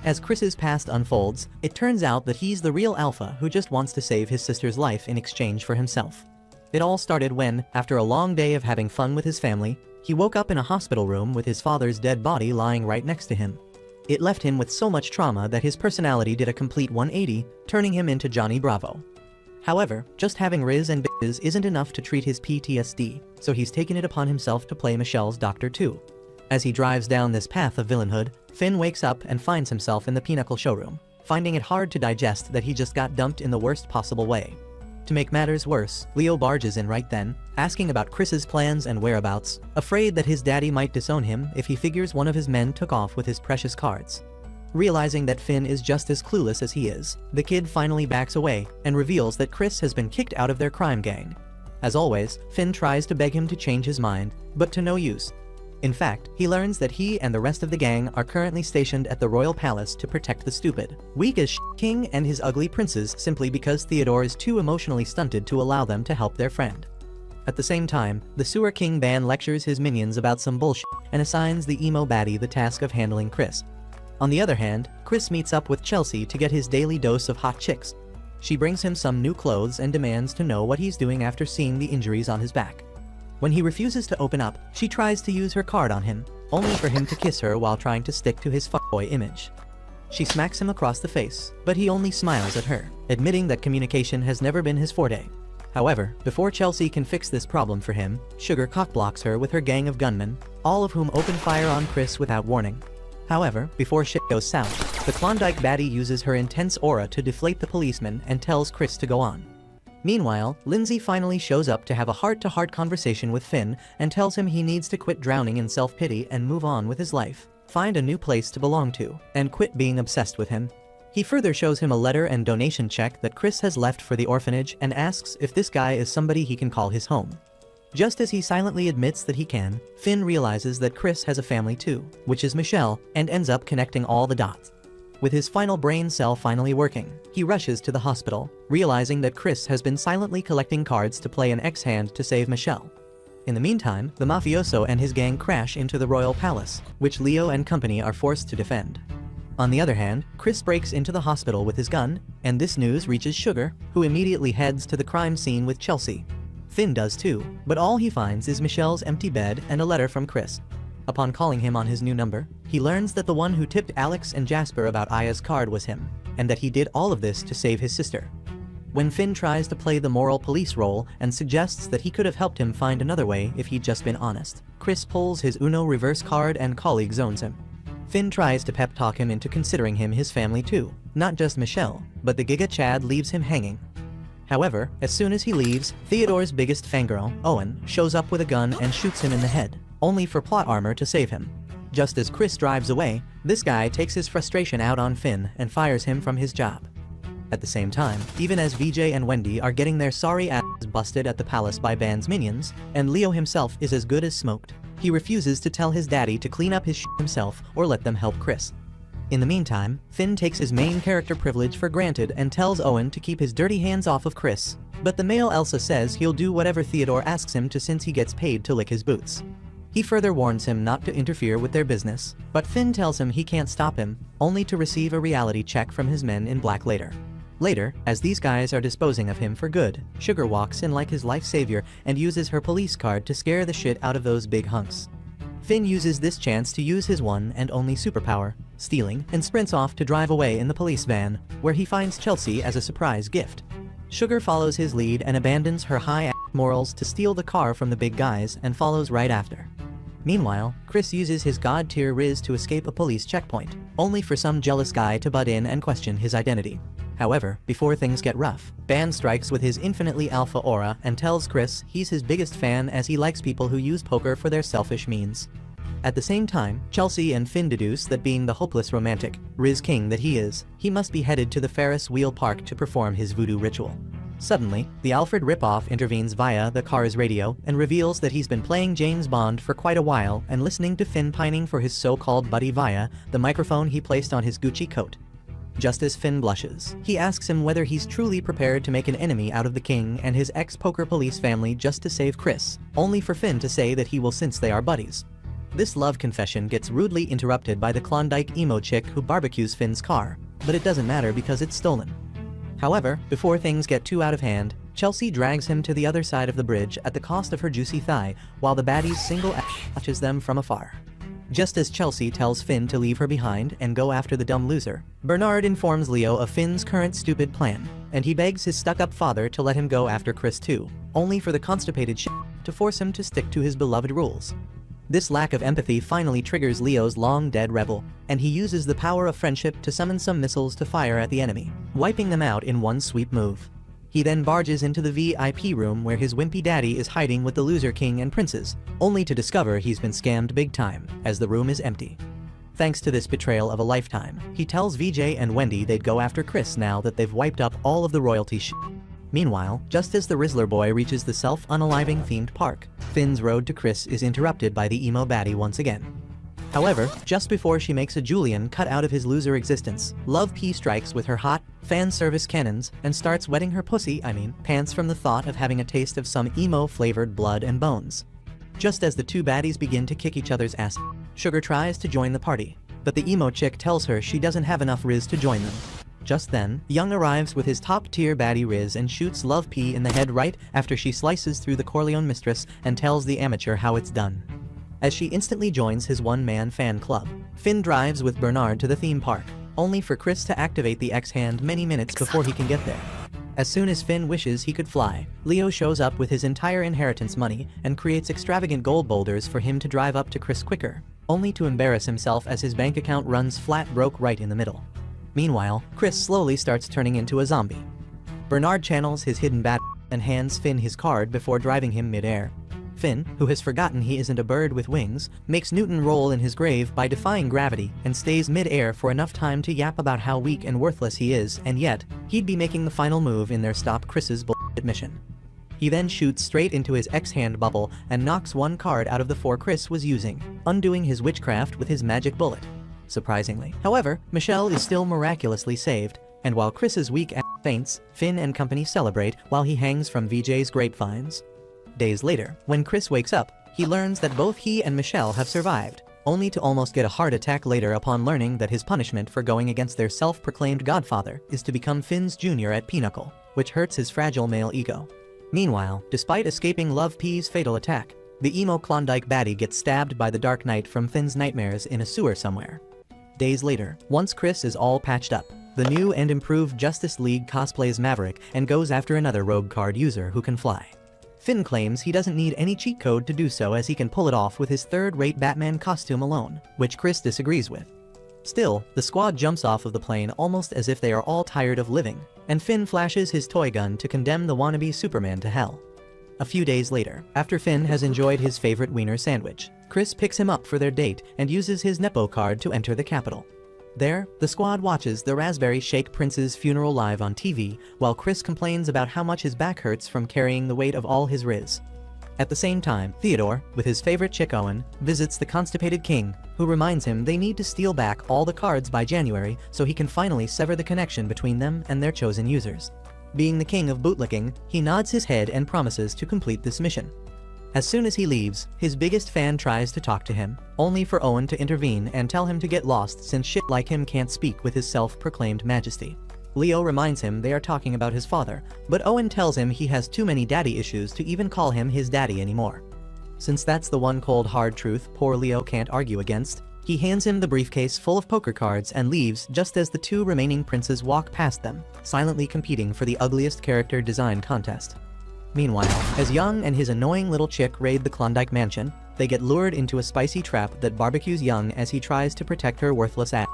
As Chris's past unfolds, it turns out that he's the real alpha who just wants to save his sister's life in exchange for himself. It all started when, after a long day of having fun with his family, he woke up in a hospital room with his father's dead body lying right next to him. It left him with so much trauma that his personality did a complete 180, turning him into Johnny Bravo. However, just having Riz and bitches isn't enough to treat his PTSD, so he's taken it upon himself to play Michelle's doctor too. As he drives down this path of villainhood, Finn wakes up and finds himself in the Pinnacle showroom, finding it hard to digest that he just got dumped in the worst possible way. To make matters worse, Leo barges in right then, asking about Chris's plans and whereabouts, afraid that his daddy might disown him if he figures one of his men took off with his precious cards. Realizing that Finn is just as clueless as he is, the kid finally backs away and reveals that Chris has been kicked out of their crime gang. As always, Finn tries to beg him to change his mind, but to no use. In fact, he learns that he and the rest of the gang are currently stationed at the royal palace to protect the stupid, weak as king and his ugly princes simply because Theodore is too emotionally stunted to allow them to help their friend. At the same time, the Sewer King Ban lectures his minions about some bullshit and assigns the emo baddie the task of handling Chris. On the other hand, Chris meets up with Chelsea to get his daily dose of hot chicks. She brings him some new clothes and demands to know what he's doing after seeing the injuries on his back. When he refuses to open up, she tries to use her card on him, only for him to kiss her while trying to stick to his fuckboy image. She smacks him across the face, but he only smiles at her, admitting that communication has never been his forte. However, before Chelsea can fix this problem for him, Sugar cockblocks her with her gang of gunmen, all of whom open fire on Chris without warning. However, before shit goes south, the Klondike baddie uses her intense aura to deflate the policeman and tells Chris to go on. Meanwhile, Lindsay finally shows up to have a heart-to-heart conversation with Finn and tells him he needs to quit drowning in self-pity and move on with his life, find a new place to belong to, and quit being obsessed with him. He further shows him a letter and donation check that Chris has left for the orphanage and asks if this guy is somebody he can call his home. Just as he silently admits that he can, Finn realizes that Chris has a family too, which is Michelle, and ends up connecting all the dots. With his final brain cell finally working, he rushes to the hospital, realizing that Chris has been silently collecting cards to play an X-hand to save Michelle. In the meantime, the mafioso and his gang crash into the royal palace, which Leo and company are forced to defend. On the other hand, Chris breaks into the hospital with his gun, and this news reaches Sugar, who immediately heads to the crime scene with Chelsea. Finn does too, but all he finds is Michelle's empty bed and a letter from Chris. Upon calling him on his new number, he learns that the one who tipped Alex and Jasper about Aya's card was him, and that he did all of this to save his sister. When Finn tries to play the moral police role and suggests that he could have helped him find another way if he'd just been honest, Chris pulls his Uno reverse card and colleague zones him. Finn tries to pep talk him into considering him his family too, not just Michelle, but the Giga Chad leaves him hanging. However, as soon as he leaves, Theodore's biggest fangirl, Owen, shows up with a gun and shoots him in the head, only for plot armor to save him. Just as Chris drives away, this guy takes his frustration out on Finn and fires him from his job. At the same time, even as VJ and Wendy are getting their sorry asses busted at the palace by Band's minions, and Leo himself is as good as smoked, he refuses to tell his daddy to clean up his shit himself or let them help Chris. In the meantime, Finn takes his main character privilege for granted and tells Owen to keep his dirty hands off of Chris, but the male Elsa says he'll do whatever Theodore asks him to since he gets paid to lick his boots. He further warns him not to interfere with their business, but Finn tells him he can't stop him, only to receive a reality check from his men in black later. Later, as these guys are disposing of him for good, Sugar walks in like his life savior and uses her police card to scare the shit out of those big hunks. Finn uses this chance to use his one and only superpower, stealing, and sprints off to drive away in the police van, where he finds Chelsea as a surprise gift. Sugar follows his lead and abandons her high morals to steal the car from the big guys and follows right after. Meanwhile, Chris uses his god-tier Riz to escape a police checkpoint, only for some jealous guy to butt in and question his identity. However, before things get rough, Band strikes with his infinitely alpha aura and tells Chris he's his biggest fan as he likes people who use poker for their selfish means. At the same time, Chelsea and Finn deduce that being the hopeless romantic, Riz King that he is, he must be headed to the Ferris wheel park to perform his voodoo ritual. Suddenly, the Alfred ripoff intervenes via the car's radio and reveals that he's been playing James Bond for quite a while and listening to Finn pining for his so-called buddy via the microphone he placed on his Gucci coat. Just as Finn blushes, he asks him whether he's truly prepared to make an enemy out of the king and his ex-poker police family just to save Chris, only for Finn to say that he will since they are buddies. This love confession gets rudely interrupted by the Klondike emo chick who barbecues Finn's car, but it doesn't matter because it's stolen. However, before things get too out of hand, Chelsea drags him to the other side of the bridge at the cost of her juicy thigh, while the baddie's single watches them from afar. Just as Chelsea tells Finn to leave her behind and go after the dumb loser, Bernard informs Leo of Finn's current stupid plan, and he begs his stuck-up father to let him go after Chris too, only for the constipated to force him to stick to his beloved rules. This lack of empathy finally triggers Leo's long-dead rebel, and he uses the power of friendship to summon some missiles to fire at the enemy, wiping them out in one sweep move. He then barges into the VIP room where his wimpy daddy is hiding with the loser king and princes, only to discover he's been scammed big time, as the room is empty. Thanks to this betrayal of a lifetime, he tells VJ and Wendy they'd go after Chris now that they've wiped up all of the royalty shit. Meanwhile, just as the Rizzler boy reaches the self-unaliving themed park, Finn's road to Chris is interrupted by the emo baddie once again. However, just before she makes a Julian cut out of his loser existence, Love P strikes with her hot, fan service cannons and starts wetting her pants from the thought of having a taste of some emo-flavored blood and bones. Just as the two baddies begin to kick each other's ass, Sugar tries to join the party, but the emo chick tells her she doesn't have enough Riz to join them. Just then, Young arrives with his top-tier baddie Riz and shoots Love P in the head right after she slices through the Corleone mistress and tells the amateur how it's done. As she instantly joins his one-man fan club, Finn drives with Bernard to the theme park, only for Chris to activate the X-hand many minutes before he can get there. As soon as Finn wishes he could fly, Leo shows up with his entire inheritance money and creates extravagant gold boulders for him to drive up to Chris quicker, only to embarrass himself as his bank account runs flat broke right in the middle. Meanwhile, Chris slowly starts turning into a zombie. Bernard channels his hidden bat and hands Finn his card before driving him mid-air. Finn, who has forgotten he isn't a bird with wings, makes Newton roll in his grave by defying gravity and stays mid-air for enough time to yap about how weak and worthless he is, and yet, he'd be making the final move in their Stop Chris's bullshit mission. He then shoots straight into his X-hand bubble and knocks one card out of the 4 Chris was using, undoing his witchcraft with his magic bullet. Surprisingly. However, Michelle is still miraculously saved, and while Chris's weak ass faints, Finn and company celebrate while he hangs from VJ's grapevines. Days later, when Chris wakes up, he learns that both he and Michelle have survived, only to almost get a heart attack later upon learning that his punishment for going against their self-proclaimed godfather is to become Finn's junior at Pinochle, which hurts his fragile male ego. Meanwhile, despite escaping Love P's fatal attack, the emo Klondike baddie gets stabbed by the Dark Knight from Finn's nightmares in a sewer somewhere. Days later, once Chris is all patched up, the new and improved Justice League cosplays Maverick and goes after another rogue card user who can fly. Finn claims he doesn't need any cheat code to do so as he can pull it off with his third-rate Batman costume alone, which Chris disagrees with. Still, the squad jumps off of the plane almost as if they are all tired of living, and Finn flashes his toy gun to condemn the wannabe Superman to hell. A few days later, after Finn has enjoyed his favorite wiener sandwich, Chris picks him up for their date and uses his Nepo card to enter the Capitol. There, the squad watches the Raspberry Shake Prince's funeral live on TV, while Chris complains about how much his back hurts from carrying the weight of all his Riz. At the same time, Theodore, with his favorite chick Owen, visits the constipated king, who reminds him they need to steal back all the cards by January so he can finally sever the connection between them and their chosen users. Being the king of bootlicking, he nods his head and promises to complete this mission. As soon as he leaves, his biggest fan tries to talk to him, only for Owen to intervene and tell him to get lost since shit like him can't speak with his self-proclaimed majesty. Leo reminds him they are talking about his father, but Owen tells him he has too many daddy issues to even call him his daddy anymore. Since that's the one cold hard truth poor Leo can't argue against, he hands him the briefcase full of poker cards and leaves just as the 2 remaining princes walk past them, silently competing for the ugliest character design contest. Meanwhile, as Young and his annoying little chick raid the Klondike mansion, they get lured into a spicy trap that barbecues Young as he tries to protect her worthless ass.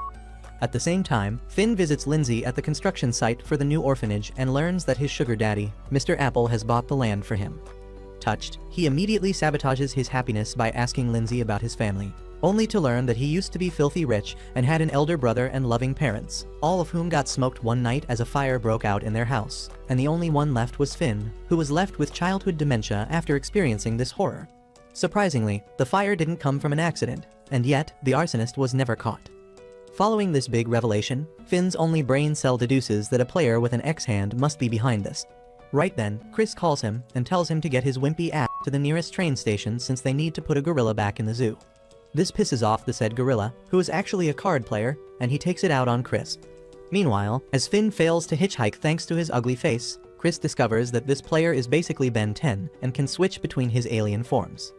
At the same time, Finn visits Lindsay at the construction site for the new orphanage and learns that his sugar daddy, Mr. Apple, has bought the land for him. Touched, he immediately sabotages his happiness by asking Lindsay about his family, only to learn that he used to be filthy rich and had an elder brother and loving parents, all of whom got smoked one night as a fire broke out in their house, and the only one left was Finn, who was left with childhood dementia after experiencing this horror. Surprisingly, the fire didn't come from an accident, and yet, the arsonist was never caught. Following this big revelation, Finn's only brain cell deduces that a player with an X-hand must be behind this. Right then, Chris calls him and tells him to get his wimpy ass to the nearest train station since they need to put a gorilla back in the zoo. This pisses off the said gorilla, who is actually a card player, and he takes it out on Chris. Meanwhile, as Finn fails to hitchhike thanks to his ugly face, Chris discovers that this player is basically Ben 10 and can switch between his alien forms.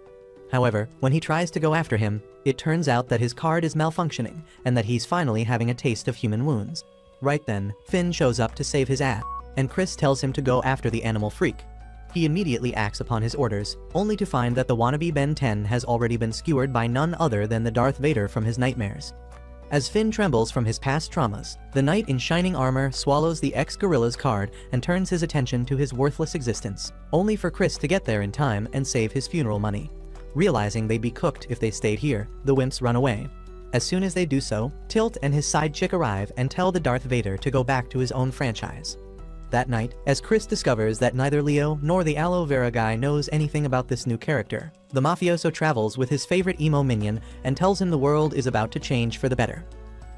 However, when he tries to go after him, it turns out that his card is malfunctioning and that he's finally having a taste of human wounds. Right then, Finn shows up to save his ass, and Chris tells him to go after the animal freak. He immediately acts upon his orders, only to find that the wannabe Ben 10 has already been skewered by none other than the Darth Vader from his nightmares. As Finn trembles from his past traumas, the knight in shining armor swallows the ex-gorilla's card and turns his attention to his worthless existence, only for Chris to get there in time and save his funeral money. Realizing they'd be cooked if they stayed here, the wimps run away. As soon as they do so, Tilt and his side chick arrive and tell the Darth Vader to go back to his own franchise. That night, as Chris discovers that neither Leo nor the aloe vera guy knows anything about this new character, the mafioso travels with his favorite emo minion and tells him the world is about to change for the better.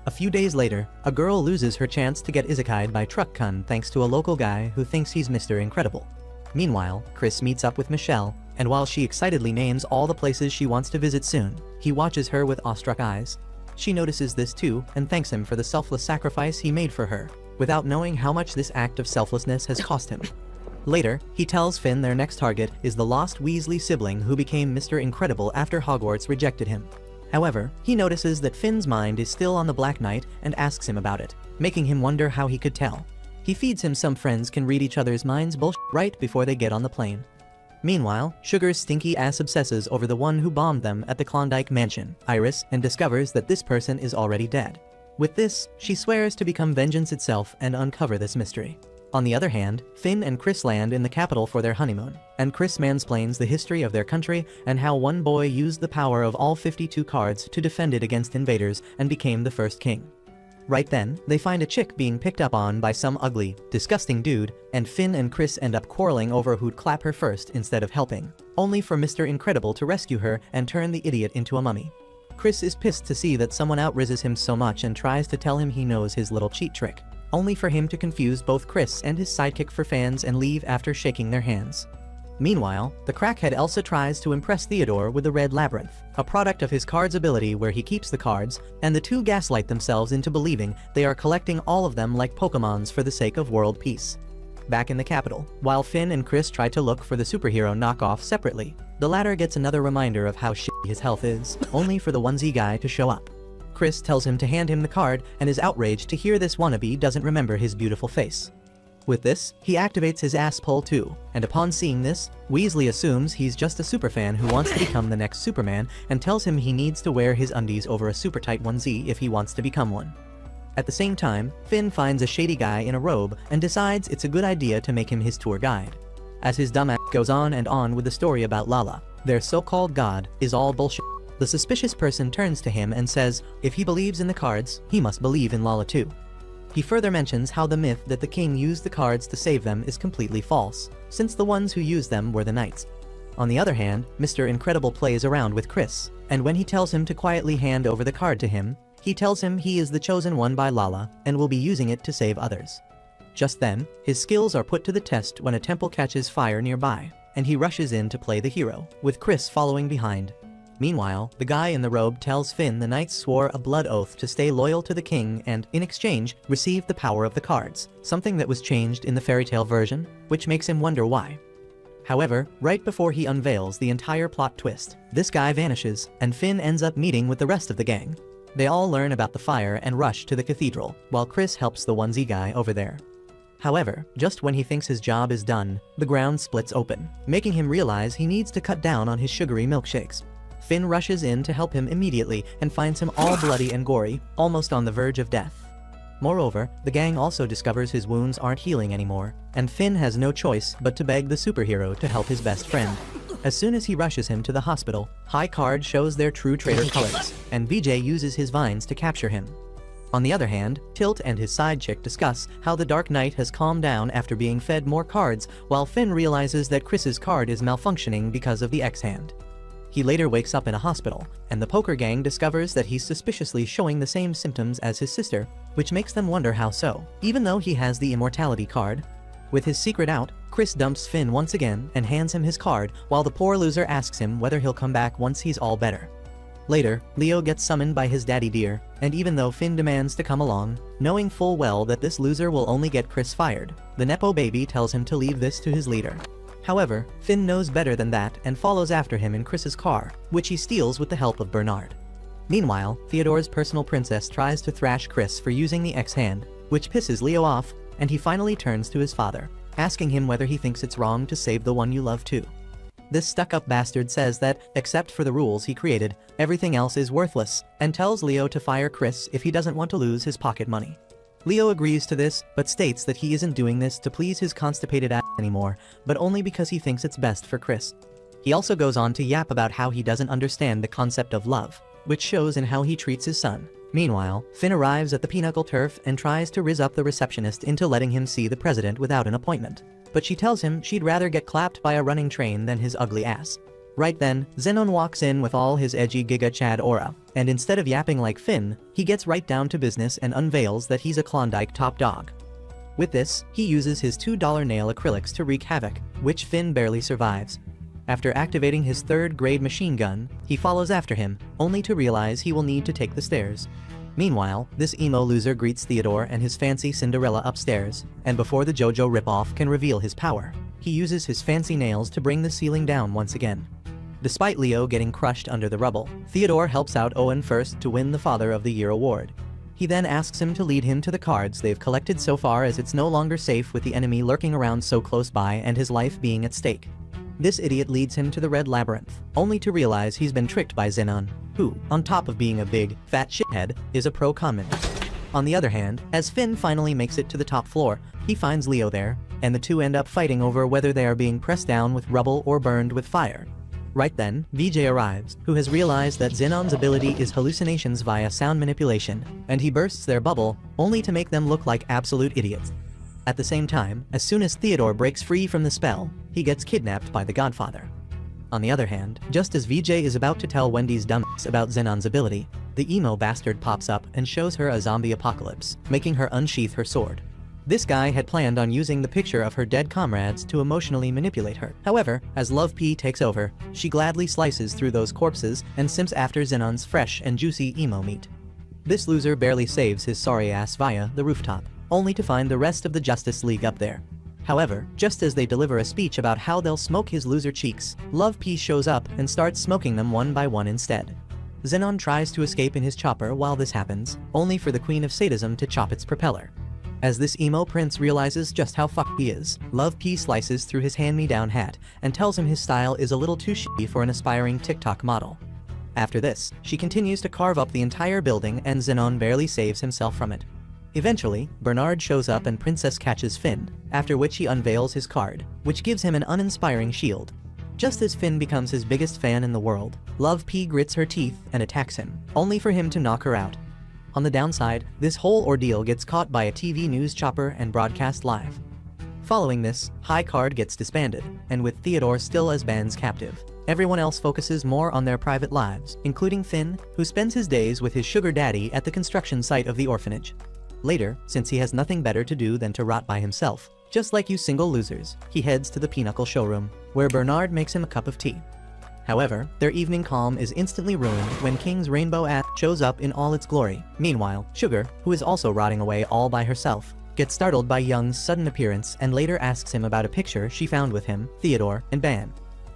A few days later, a girl loses her chance to get isekai'd by Truck Kun thanks to a local guy who thinks he's Mr. Incredible. Meanwhile, Chris meets up with Michelle, and while she excitedly names all the places she wants to visit soon, he watches her with awestruck eyes. She notices this too and thanks him for the selfless sacrifice he made for her, without knowing how much this act of selflessness has cost him. Later, he tells Finn their next target is the lost Weasley sibling who became Mr. Incredible after Hogwarts rejected him. However, he notices that Finn's mind is still on the Black Knight and asks him about it, making him wonder how he could tell. He feeds him some friends can read each other's minds bullshit right before they get on the plane. Meanwhile, Sugar's stinky ass obsesses over the one who bombed them at the Klondike Mansion, Iris, and discovers that this person is already dead. With this, she swears to become vengeance itself and uncover this mystery. On the other hand, Finn and Chris land in the capital for their honeymoon, and Chris mansplains the history of their country and how one boy used the power of all 52 cards to defend it against invaders and became the first king. Right then, they find a chick being picked up on by some ugly, disgusting dude, and Finn and Chris end up quarreling over who'd clap her first instead of helping, only for Mr. Incredible to rescue her and turn the idiot into a mummy. Chris is pissed to see that someone outrises him so much and tries to tell him he knows his little cheat trick, only for him to confuse both Chris and his sidekick for fans and leave after shaking their hands. Meanwhile, the crackhead Elsa tries to impress Theodore with the Red Labyrinth, a product of his cards ability where he keeps the cards, and the two gaslight themselves into believing they are collecting all of them like Pokémons for the sake of world peace. Back in the capital, while Finn and Chris try to look for the superhero knockoff separately, the latter gets another reminder of how shitty his health is, only for the onesie guy to show up. Chris tells him to hand him the card and is outraged to hear this wannabe doesn't remember his beautiful face. With this, he activates his ass pull too, and upon seeing this, Weasley assumes he's just a superfan who wants to become the next Superman and tells him he needs to wear his undies over a super tight onesie if he wants to become one. At the same time, Finn finds a shady guy in a robe and decides it's a good idea to make him his tour guide. As his dumbass goes on and on with the story about Lala, their so-called god is all bullshit. The suspicious person turns to him and says if he believes in the cards, he must believe in Lala too. He further mentions how the myth that the king used the cards to save them is completely false, since the ones who used them were the knights. On the other hand, Mr. Incredible plays around with Chris, and when he tells him to quietly hand over the card to him, he tells him he is the chosen one by Lala and will be using it to save others. Just then, his skills are put to the test when a temple catches fire nearby, and he rushes in to play the hero, with Chris following behind. Meanwhile, the guy in the robe tells Finn the knights swore a blood oath to stay loyal to the king and, in exchange, receive the power of the cards, something that was changed in the fairy tale version, which makes him wonder why. However, right before he unveils the entire plot twist, this guy vanishes, and Finn ends up meeting with the rest of the gang. They all learn about the fire and rush to the cathedral, while Chris helps the onesie guy over there. However, just when he thinks his job is done, the ground splits open, making him realize he needs to cut down on his sugary milkshakes. Finn rushes in to help him immediately and finds him all bloody and gory, almost on the verge of death. Moreover, the gang also discovers his wounds aren't healing anymore, and Finn has no choice but to beg the superhero to help his best friend. As soon as he rushes him to the hospital, High Card shows their true traitor colors, and BJ uses his vines to capture him. On the other hand, Tilt and his side chick discuss how the Dark Knight has calmed down after being fed more cards, while Finn realizes that Chris's card is malfunctioning because of the X-Hand. He later wakes up in a hospital, and the poker gang discovers that he's suspiciously showing the same symptoms as his sister, which makes them wonder how so, even though he has the immortality card. With his secret out, Chris dumps Finn once again and hands him his card, while the poor loser asks him whether he'll come back once he's all better. Later, Leo gets summoned by his daddy dear, and even though Finn demands to come along, knowing full well that this loser will only get Chris fired, the Nepo baby tells him to leave this to his leader. However, Finn knows better than that and follows after him in Chris's car, which he steals with the help of Bernard. Meanwhile, Theodore's personal princess tries to thrash Chris for using the X-Hand, which pisses Leo off, and he finally turns to his father, asking him whether he thinks it's wrong to save the one you love too. This stuck-up bastard says that, except for the rules he created, everything else is worthless, and tells Leo to fire Chris if he doesn't want to lose his pocket money. Leo agrees to this, but states that he isn't doing this to please his constipated ass anymore, but only because he thinks it's best for Chris. He also goes on to yap about how he doesn't understand the concept of love, which shows in how he treats his son. Meanwhile, Finn arrives at the Pinnacle Turf and tries to rizz up the receptionist into letting him see the president without an appointment, but she tells him she'd rather get clapped by a running train than his ugly ass. Right then, Zenon walks in with all his edgy Giga Chad aura, and instead of yapping like Finn, he gets right down to business and unveils that he's a Klondike top dog. With this, he uses his $2 nail acrylics to wreak havoc, which Finn barely survives. After activating his third-grade machine gun, he follows after him, only to realize he will need to take the stairs. Meanwhile, this emo loser greets Theodore and his fancy Cinderella upstairs, and before the JoJo ripoff can reveal his power, he uses his fancy nails to bring the ceiling down once again. Despite Leo getting crushed under the rubble, Theodore helps out Owen first to win the Father of the Year award. He then asks him to lead him to the cards they've collected so far, as it's no longer safe with the enemy lurking around so close by and his life being at stake. This idiot leads him to the Red Labyrinth, only to realize he's been tricked by Xenon, who, on top of being a big, fat shithead, is a pro-con member. On the other hand, as Finn finally makes it to the top floor, he finds Leo there, and the two end up fighting over whether they are being pressed down with rubble or burned with fire. Right then, VJ arrives, who has realized that Xenon's ability is hallucinations via sound manipulation, and he bursts their bubble, only to make them look like absolute idiots. At the same time, as soon as Theodore breaks free from the spell, he gets kidnapped by the Godfather. On the other hand, just as VJ is about to tell Wendy's dumbass about Xenon's ability, the emo bastard pops up and shows her a zombie apocalypse, making her unsheath her sword. This guy had planned on using the picture of her dead comrades to emotionally manipulate her. However, as Love P takes over, she gladly slices through those corpses and simps after Xenon's fresh and juicy emo meat. This loser barely saves his sorry ass via the rooftop, only to find the rest of the Justice League up there. However, just as they deliver a speech about how they'll smoke his loser cheeks, Love P shows up and starts smoking them one by one instead. Xenon tries to escape in his chopper while this happens, only for the Queen of Sadism to chop its propeller. As this emo prince realizes just how fucked he is, Love P slices through his hand-me-down hat and tells him his style is a little too shitty for an aspiring TikTok model. After this, she continues to carve up the entire building and Xenon barely saves himself from it. Eventually, Bernard shows up and Princess catches Finn, after which he unveils his card, which gives him an uninspiring shield. Just as Finn becomes his biggest fan in the world, Love P grits her teeth and attacks him, only for him to knock her out. On the downside, this whole ordeal gets caught by a TV news chopper and broadcast live. Following this, High Card gets disbanded, and with Theodore still as Ban's captive, everyone else focuses more on their private lives, including Finn, who spends his days with his sugar daddy at the construction site of the orphanage. Later, since he has nothing better to do than to rot by himself, just like you single losers, he heads to the Pinochle showroom, where Bernard makes him a cup of tea. However, their evening calm is instantly ruined when King's rainbow ass shows up in all its glory. Meanwhile, Sugar, who is also rotting away all by herself, gets startled by Young's sudden appearance and later asks him about a picture she found with him, Theodore, and Ban.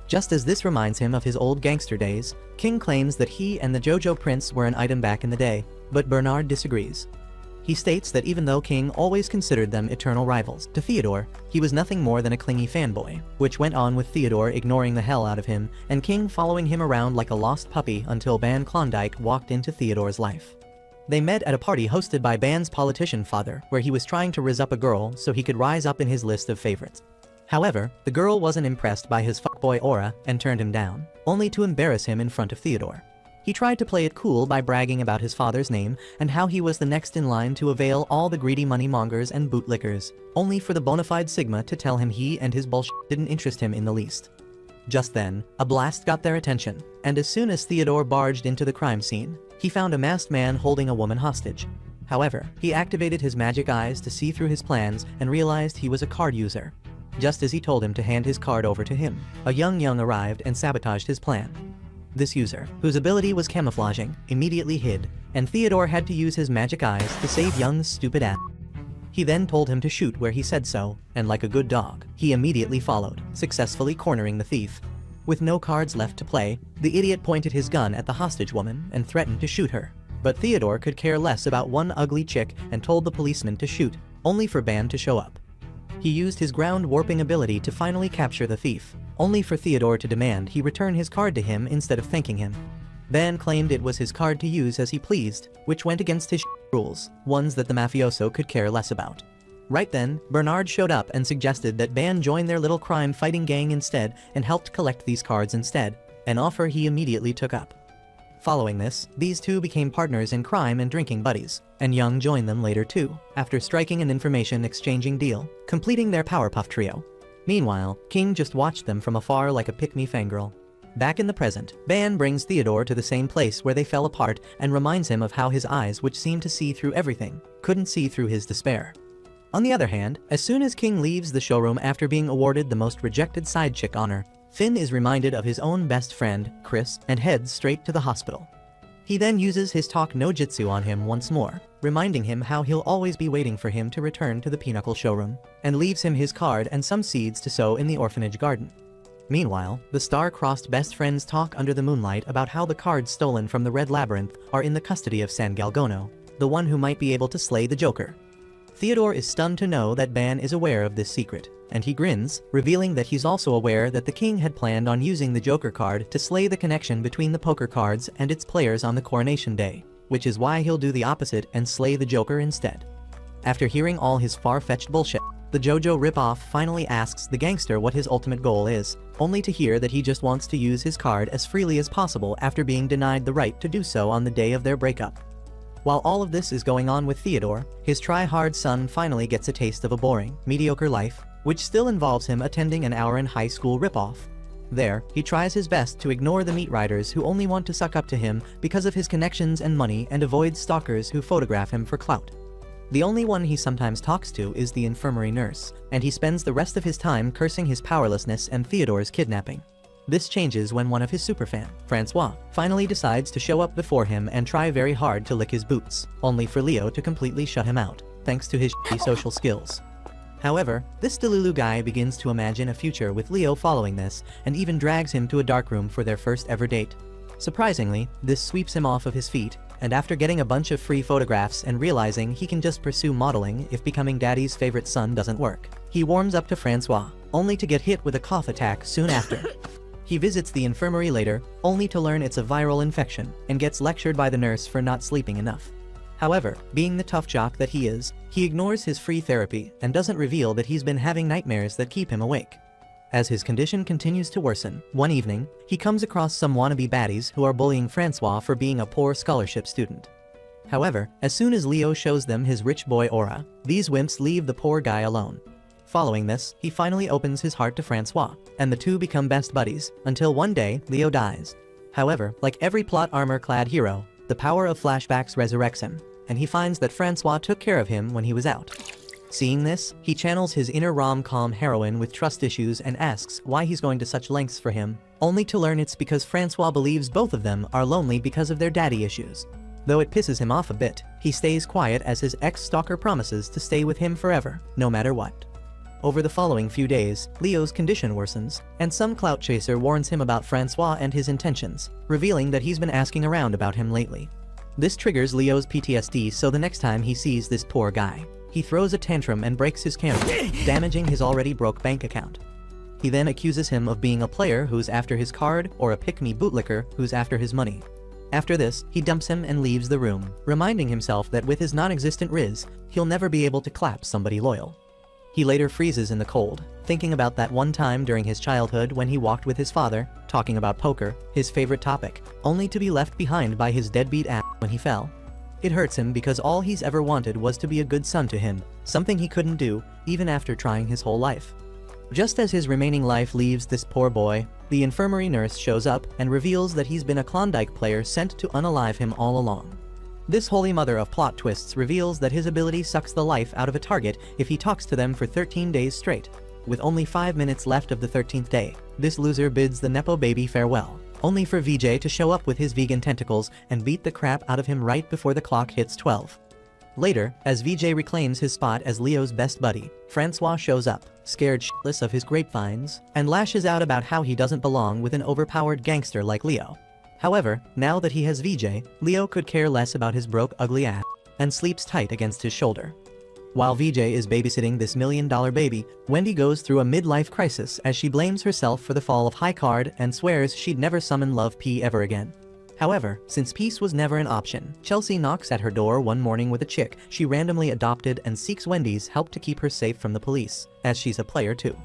Just as this reminds him of his old gangster days, King claims that he and the JoJo Prince were an item back in the day, but Bernard disagrees. He states that even though King always considered them eternal rivals, to Theodore, he was nothing more than a clingy fanboy, which went on with Theodore ignoring the hell out of him and King following him around like a lost puppy until Ban Klondike walked into Theodore's life. They met at a party hosted by Ban's politician father, where he was trying to rizz up a girl so he could rise up in his list of favorites. However, the girl wasn't impressed by his fuckboy aura and turned him down, only to embarrass him in front of Theodore. He tried to play it cool by bragging about his father's name and how he was the next in line to avail all the greedy moneymongers and bootlickers, only for the bona fide Sigma to tell him he and his bullshit didn't interest him in the least. Just then, a blast got their attention, and as soon as Theodore barged into the crime scene, he found a masked man holding a woman hostage. However, he activated his magic eyes to see through his plans and realized he was a card user. Just as he told him to hand his card over to him, a young arrived and sabotaged his plan. This user, whose ability was camouflaging, immediately hid, and Theodore had to use his magic eyes to save Young's stupid ass. He then told him to shoot where he said so, and like a good dog, he immediately followed, successfully cornering the thief. With no cards left to play, the idiot pointed his gun at the hostage woman and threatened to shoot her. But Theodore could care less about one ugly chick and told the policeman to shoot, only for Ban to show up. He used his ground warping ability to finally capture the thief, only for Theodore to demand he return his card to him instead of thanking him. Ban claimed it was his card to use as he pleased, which went against his rules, ones that the mafioso could care less about. Right then, Bernard showed up and suggested that Ban join their little crime-fighting gang instead and helped collect these cards instead, an offer he immediately took up. Following this, these two became partners in crime and drinking buddies, and Young joined them later too, after striking an information-exchanging deal, completing their Powerpuff trio. Meanwhile, King just watched them from afar like a pick-me fangirl. Back in the present, Ban brings Theodore to the same place where they fell apart and reminds him of how his eyes, which seemed to see through everything, couldn't see through his despair. On the other hand, as soon as King leaves the showroom after being awarded the most rejected side chick honor, Finn is reminded of his own best friend, Chris, and heads straight to the hospital. He then uses his talk no jutsu on him once more, reminding him how he'll always be waiting for him to return to the Pinnacle showroom, and leaves him his card and some seeds to sow in the orphanage garden. Meanwhile, the star-crossed best friends talk under the moonlight about how the cards stolen from the Red Labyrinth are in the custody of San Galgono, the one who might be able to slay the Joker. Theodore is stunned to know that Ban is aware of this secret, and he grins, revealing that he's also aware that the king had planned on using the Joker card to slay the connection between the poker cards and its players on the coronation day, which is why he'll do the opposite and slay the Joker instead. After hearing all his far-fetched bullshit, the JoJo ripoff finally asks the gangster what his ultimate goal is, only to hear that he just wants to use his card as freely as possible after being denied the right to do so on the day of their breakup. While all of this is going on with Theodore, his try-hard son finally gets a taste of a boring, mediocre life, which still involves him attending an Auron high school ripoff. There, he tries his best to ignore the meat riders who only want to suck up to him because of his connections and money and avoids stalkers who photograph him for clout. The only one he sometimes talks to is the infirmary nurse, and he spends the rest of his time cursing his powerlessness and Theodore's kidnapping. This changes when one of his superfans, Francois, finally decides to show up before him and try very hard to lick his boots, only for Leo to completely shut him out, thanks to his shitty social skills. However, this Delulu guy begins to imagine a future with Leo following this, and even drags him to a darkroom for their first ever date. Surprisingly, this sweeps him off of his feet, and after getting a bunch of free photographs and realizing he can just pursue modeling if becoming daddy's favorite son doesn't work, he warms up to Francois, only to get hit with a cough attack soon after. He visits the infirmary later, only to learn it's a viral infection, and gets lectured by the nurse for not sleeping enough. However, being the tough jock that he is, he ignores his free therapy and doesn't reveal that he's been having nightmares that keep him awake. As his condition continues to worsen, one evening, he comes across some wannabe baddies who are bullying Francois for being a poor scholarship student. However, as soon as Leo shows them his rich boy aura, these wimps leave the poor guy alone. Following this, he finally opens his heart to Francois, and the two become best buddies, until one day, Leo dies. However, like every plot armor-clad hero, the power of flashbacks resurrects him, and he finds that Francois took care of him when he was out. Seeing this, he channels his inner rom-com heroine with trust issues and asks why he's going to such lengths for him, only to learn it's because Francois believes both of them are lonely because of their daddy issues. Though it pisses him off a bit, he stays quiet as his ex-stalker promises to stay with him forever, no matter what. Over the following few days, Leo's condition worsens, and some clout chaser warns him about Francois and his intentions, revealing that he's been asking around about him lately. This triggers Leo's PTSD, so the next time he sees this poor guy, he throws a tantrum and breaks his camera, damaging his already broke bank account. He then accuses him of being a player who's after his card or a pick-me bootlicker who's after his money. After this, he dumps him and leaves the room, reminding himself that with his non-existent Riz, he'll never be able to clap somebody loyal. He later freezes in the cold, thinking about that one time during his childhood when he walked with his father, talking about poker, his favorite topic, only to be left behind by his deadbeat ass when he fell. It hurts him because all he's ever wanted was to be a good son to him, something he couldn't do, even after trying his whole life. Just as his remaining life leaves this poor boy, the infirmary nurse shows up and reveals that he's been a Klondike player sent to unalive him all along. This holy mother of plot twists reveals that his ability sucks the life out of a target if he talks to them for 13 days straight. With only 5 minutes left of the 13th day, this loser bids the Nepo baby farewell, only for VJ to show up with his vegan tentacles and beat the crap out of him right before the clock hits 12. Later, as VJ reclaims his spot as Leo's best buddy, Francois shows up, scared shitless of his grapevines, and lashes out about how he doesn't belong with an overpowered gangster like Leo. However, now that he has VJ, Leo could care less about his broke ugly ass, and sleeps tight against his shoulder. While VJ is babysitting this $1 million baby, Wendy goes through a midlife crisis as she blames herself for the fall of High Card and swears she'd never summon Love P ever again. However, since peace was never an option, Chelsea knocks at her door one morning with a chick she randomly adopted and seeks Wendy's help to keep her safe from the police, as she's a player too.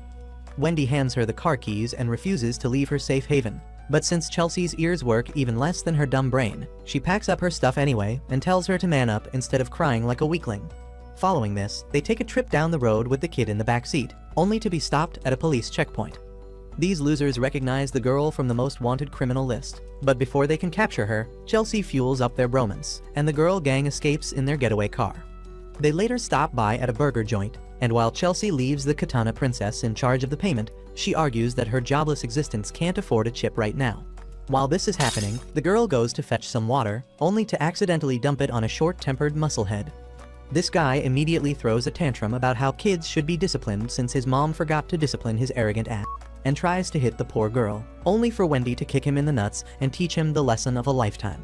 Wendy hands her the car keys and refuses to leave her safe haven. But since Chelsea's ears work even less than her dumb brain, she packs up her stuff anyway and tells her to man up instead of crying like a weakling. Following this, they take a trip down the road with the kid in the back seat, only to be stopped at a police checkpoint. These losers recognize the girl from the most wanted criminal list, but before they can capture her, Chelsea fuels up their bromance, and the girl gang escapes in their getaway car. They later stop by at a burger joint, And while Chelsea leaves the Katana princess in charge of the payment, she argues that her jobless existence can't afford a chip right now. While this is happening, the girl goes to fetch some water, only to accidentally dump it on a short-tempered musclehead. This guy immediately throws a tantrum about how kids should be disciplined since his mom forgot to discipline his arrogant ass, and tries to hit the poor girl, only for Wendy to kick him in the nuts and teach him the lesson of a lifetime.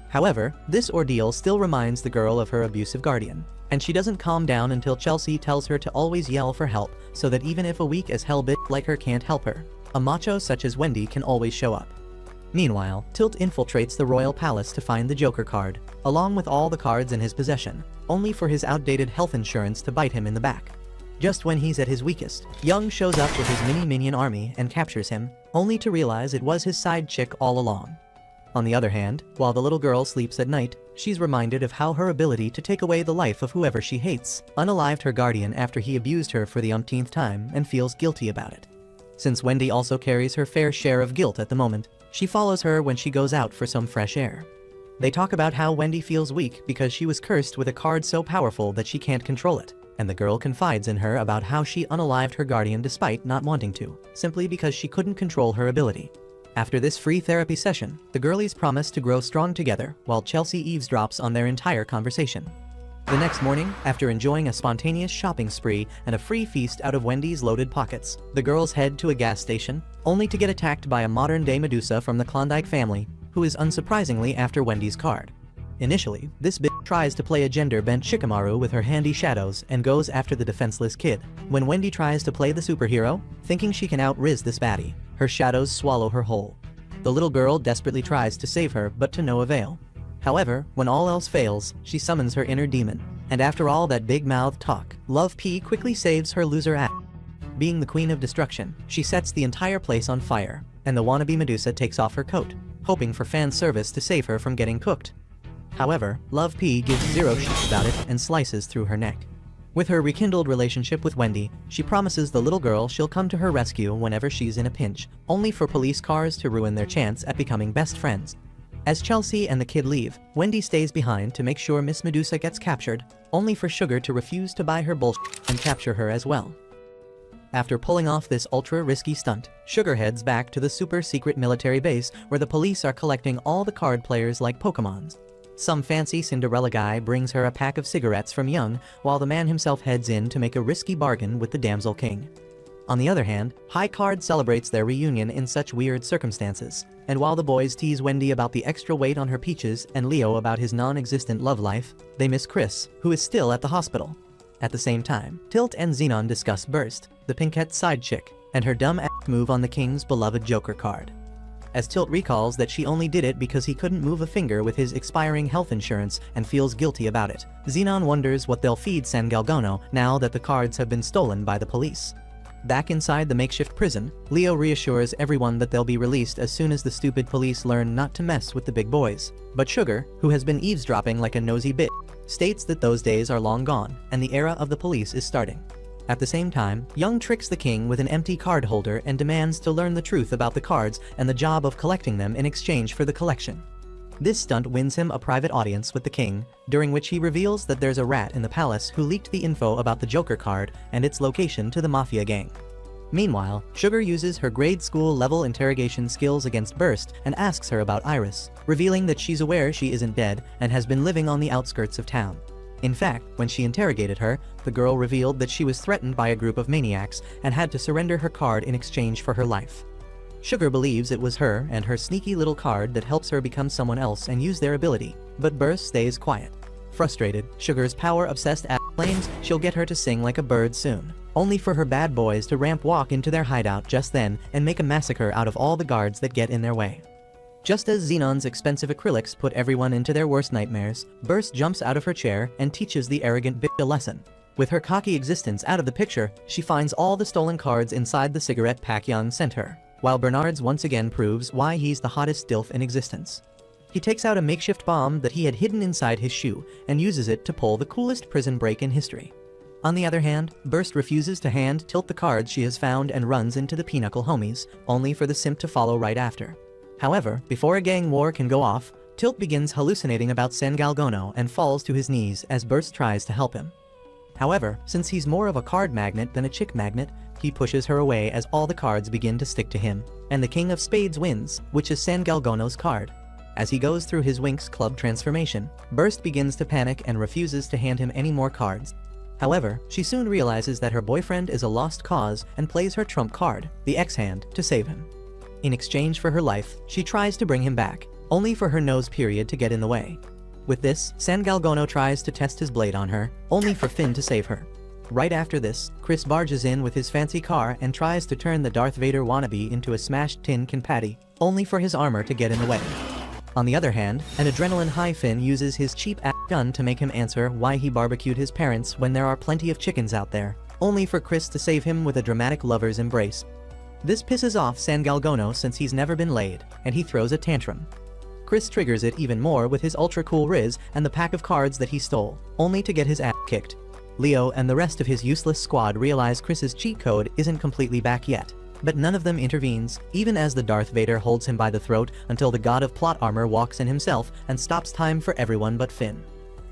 However, this ordeal still reminds the girl of her abusive guardian, and she doesn't calm down until Chelsea tells her to always yell for help so that even if a weak as hell bitch like her can't help her, a macho such as Wendy can always show up. Meanwhile, Tilt infiltrates the royal palace to find the Joker card, along with all the cards in his possession, only for his outdated health insurance to bite him in the back. Just when he's at his weakest, Young shows up with his mini-minion army and captures him, only to realize it was his side chick all along. On the other hand, while the little girl sleeps at night, she's reminded of how her ability to take away the life of whoever she hates unalived her guardian after he abused her for the umpteenth time and feels guilty about it. Since Wendy also carries her fair share of guilt at the moment, she follows her when she goes out for some fresh air. They talk about how Wendy feels weak because she was cursed with a card so powerful that she can't control it, and the girl confides in her about how she unalived her guardian despite not wanting to, simply because she couldn't control her ability. After this free therapy session, the girlies promise to grow strong together while Chelsea eavesdrops on their entire conversation. The next morning, after enjoying a spontaneous shopping spree and a free feast out of Wendy's loaded pockets, the girls head to a gas station, only to get attacked by a modern-day Medusa from the Klondike family, who is unsurprisingly after Wendy's card. Initially, this bitch tries to play a gender-bent Shikamaru with her handy shadows and goes after the defenseless kid. When Wendy tries to play the superhero, thinking she can out-riz this baddie, her shadows swallow her whole. The little girl desperately tries to save her, but to no avail. However, when all else fails, she summons her inner demon, and after all that big-mouthed talk, Love P quickly saves her loser ass. Being the queen of destruction, she sets the entire place on fire, and the wannabe Medusa takes off her coat, hoping for fan service to save her from getting cooked. However, Love P gives zero shits about it and slices through her neck. With her rekindled relationship with Wendy, she promises the little girl she'll come to her rescue whenever she's in a pinch, only for police cars to ruin their chance at becoming best friends. As Chelsea and the kid leave, Wendy stays behind to make sure Miss Medusa gets captured, only for Sugar to refuse to buy her bullshit and capture her as well. After pulling off this ultra-risky stunt, Sugar heads back to the super-secret military base where the police are collecting all the card players like Pokémons. Some fancy Cinderella guy brings her a pack of cigarettes from Young, while the man himself heads in to make a risky bargain with the Damsel King. On the other hand, High Card celebrates their reunion in such weird circumstances, and while the boys tease Wendy about the extra weight on her peaches and Leo about his non-existent love life, they miss Chris, who is still at the hospital. At the same time, Tilt and Xenon discuss Burst, the Pinkette side chick, and her dumb ass move on the King's beloved Joker card. As Tilt recalls that she only did it because he couldn't move a finger with his expiring health insurance and feels guilty about it, Xenon wonders what they'll feed San Galgono now that the cards have been stolen by the police. Back inside the makeshift prison, Leo reassures everyone that they'll be released as soon as the stupid police learn not to mess with the big boys. But Sugar, who has been eavesdropping like a nosy bitch, states that those days are long gone and the era of the police is starting. At the same time, Young tricks the king with an empty card holder and demands to learn the truth about the cards and the job of collecting them in exchange for the collection. This stunt wins him a private audience with the king, during which he reveals that there's a rat in the palace who leaked the info about the Joker card and its location to the Mafia gang. Meanwhile, Sugar uses her grade school level interrogation skills against Burst and asks her about Iris, revealing that she's aware she isn't dead and has been living on the outskirts of town. In fact, when she interrogated her, the girl revealed that she was threatened by a group of maniacs and had to surrender her card in exchange for her life. Sugar believes it was her and her sneaky little card that helps her become someone else and use their ability, but Burst stays quiet. Frustrated, Sugar's power-obsessed ass claims she'll get her to sing like a bird soon, only for her bad boys to ramp walk into their hideout just then and make a massacre out of all the guards that get in their way. Just as Xenon's expensive acrylics put everyone into their worst nightmares, Burst jumps out of her chair and teaches the arrogant bitch a lesson. With her cocky existence out of the picture, she finds all the stolen cards inside the cigarette pack Young sent her, while Bernard's once again proves why he's the hottest dilf in existence. He takes out a makeshift bomb that he had hidden inside his shoe and uses it to pull the coolest prison break in history. On the other hand, Burst refuses to hand Tilt the cards she has found and runs into the Pinochle homies, only for the simp to follow right after. However, before a gang war can go off, Tilt begins hallucinating about San Galgono and falls to his knees as Burst tries to help him. However, since he's more of a card magnet than a chick magnet, he pushes her away as all the cards begin to stick to him, and the King of Spades wins, which is San Galgono's card. As he goes through his Winx Club transformation, Burst begins to panic and refuses to hand him any more cards. However, she soon realizes that her boyfriend is a lost cause and plays her trump card, the X-Hand, to save him. In exchange for her life, she tries to bring him back, only for her nose period to get in the way. With this, San Galgono tries to test his blade on her, only for Finn to save her. Right after this, Chris barges in with his fancy car and tries to turn the Darth Vader wannabe into a smashed tin can patty, only for his armor to get in the way. On the other hand, an adrenaline-high Finn uses his cheap-ass gun to make him answer why he barbecued his parents when there are plenty of chickens out there, only for Chris to save him with a dramatic lover's embrace. This pisses off San Galgono since he's never been laid, and he throws a tantrum. Chris triggers it even more with his ultra-cool Riz and the pack of cards that he stole, only to get his ass kicked. Leo and the rest of his useless squad realize Chris's cheat code isn't completely back yet, but none of them intervenes, even as the Darth Vader holds him by the throat until the god of plot armor walks in himself and stops time for everyone but Finn.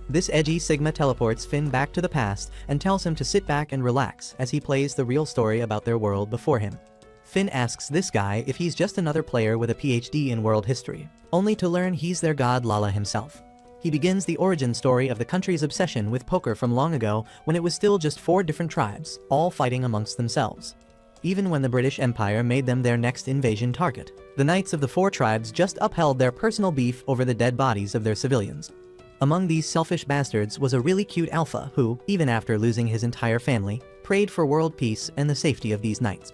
This edgy Sigma teleports Finn back to the past and tells him to sit back and relax as he plays the real story about their world before him. Finn asks this guy if he's just another player with a PhD in world history, only to learn he's their god Lala himself. He begins the origin story of the country's obsession with poker from long ago when it was still just 4 different tribes, all fighting amongst themselves. Even when the British Empire made them their next invasion target, the knights of the 4 tribes just upheld their personal beef over the dead bodies of their civilians. Among these selfish bastards was a really cute alpha who, even after losing his entire family, prayed for world peace and the safety of these knights.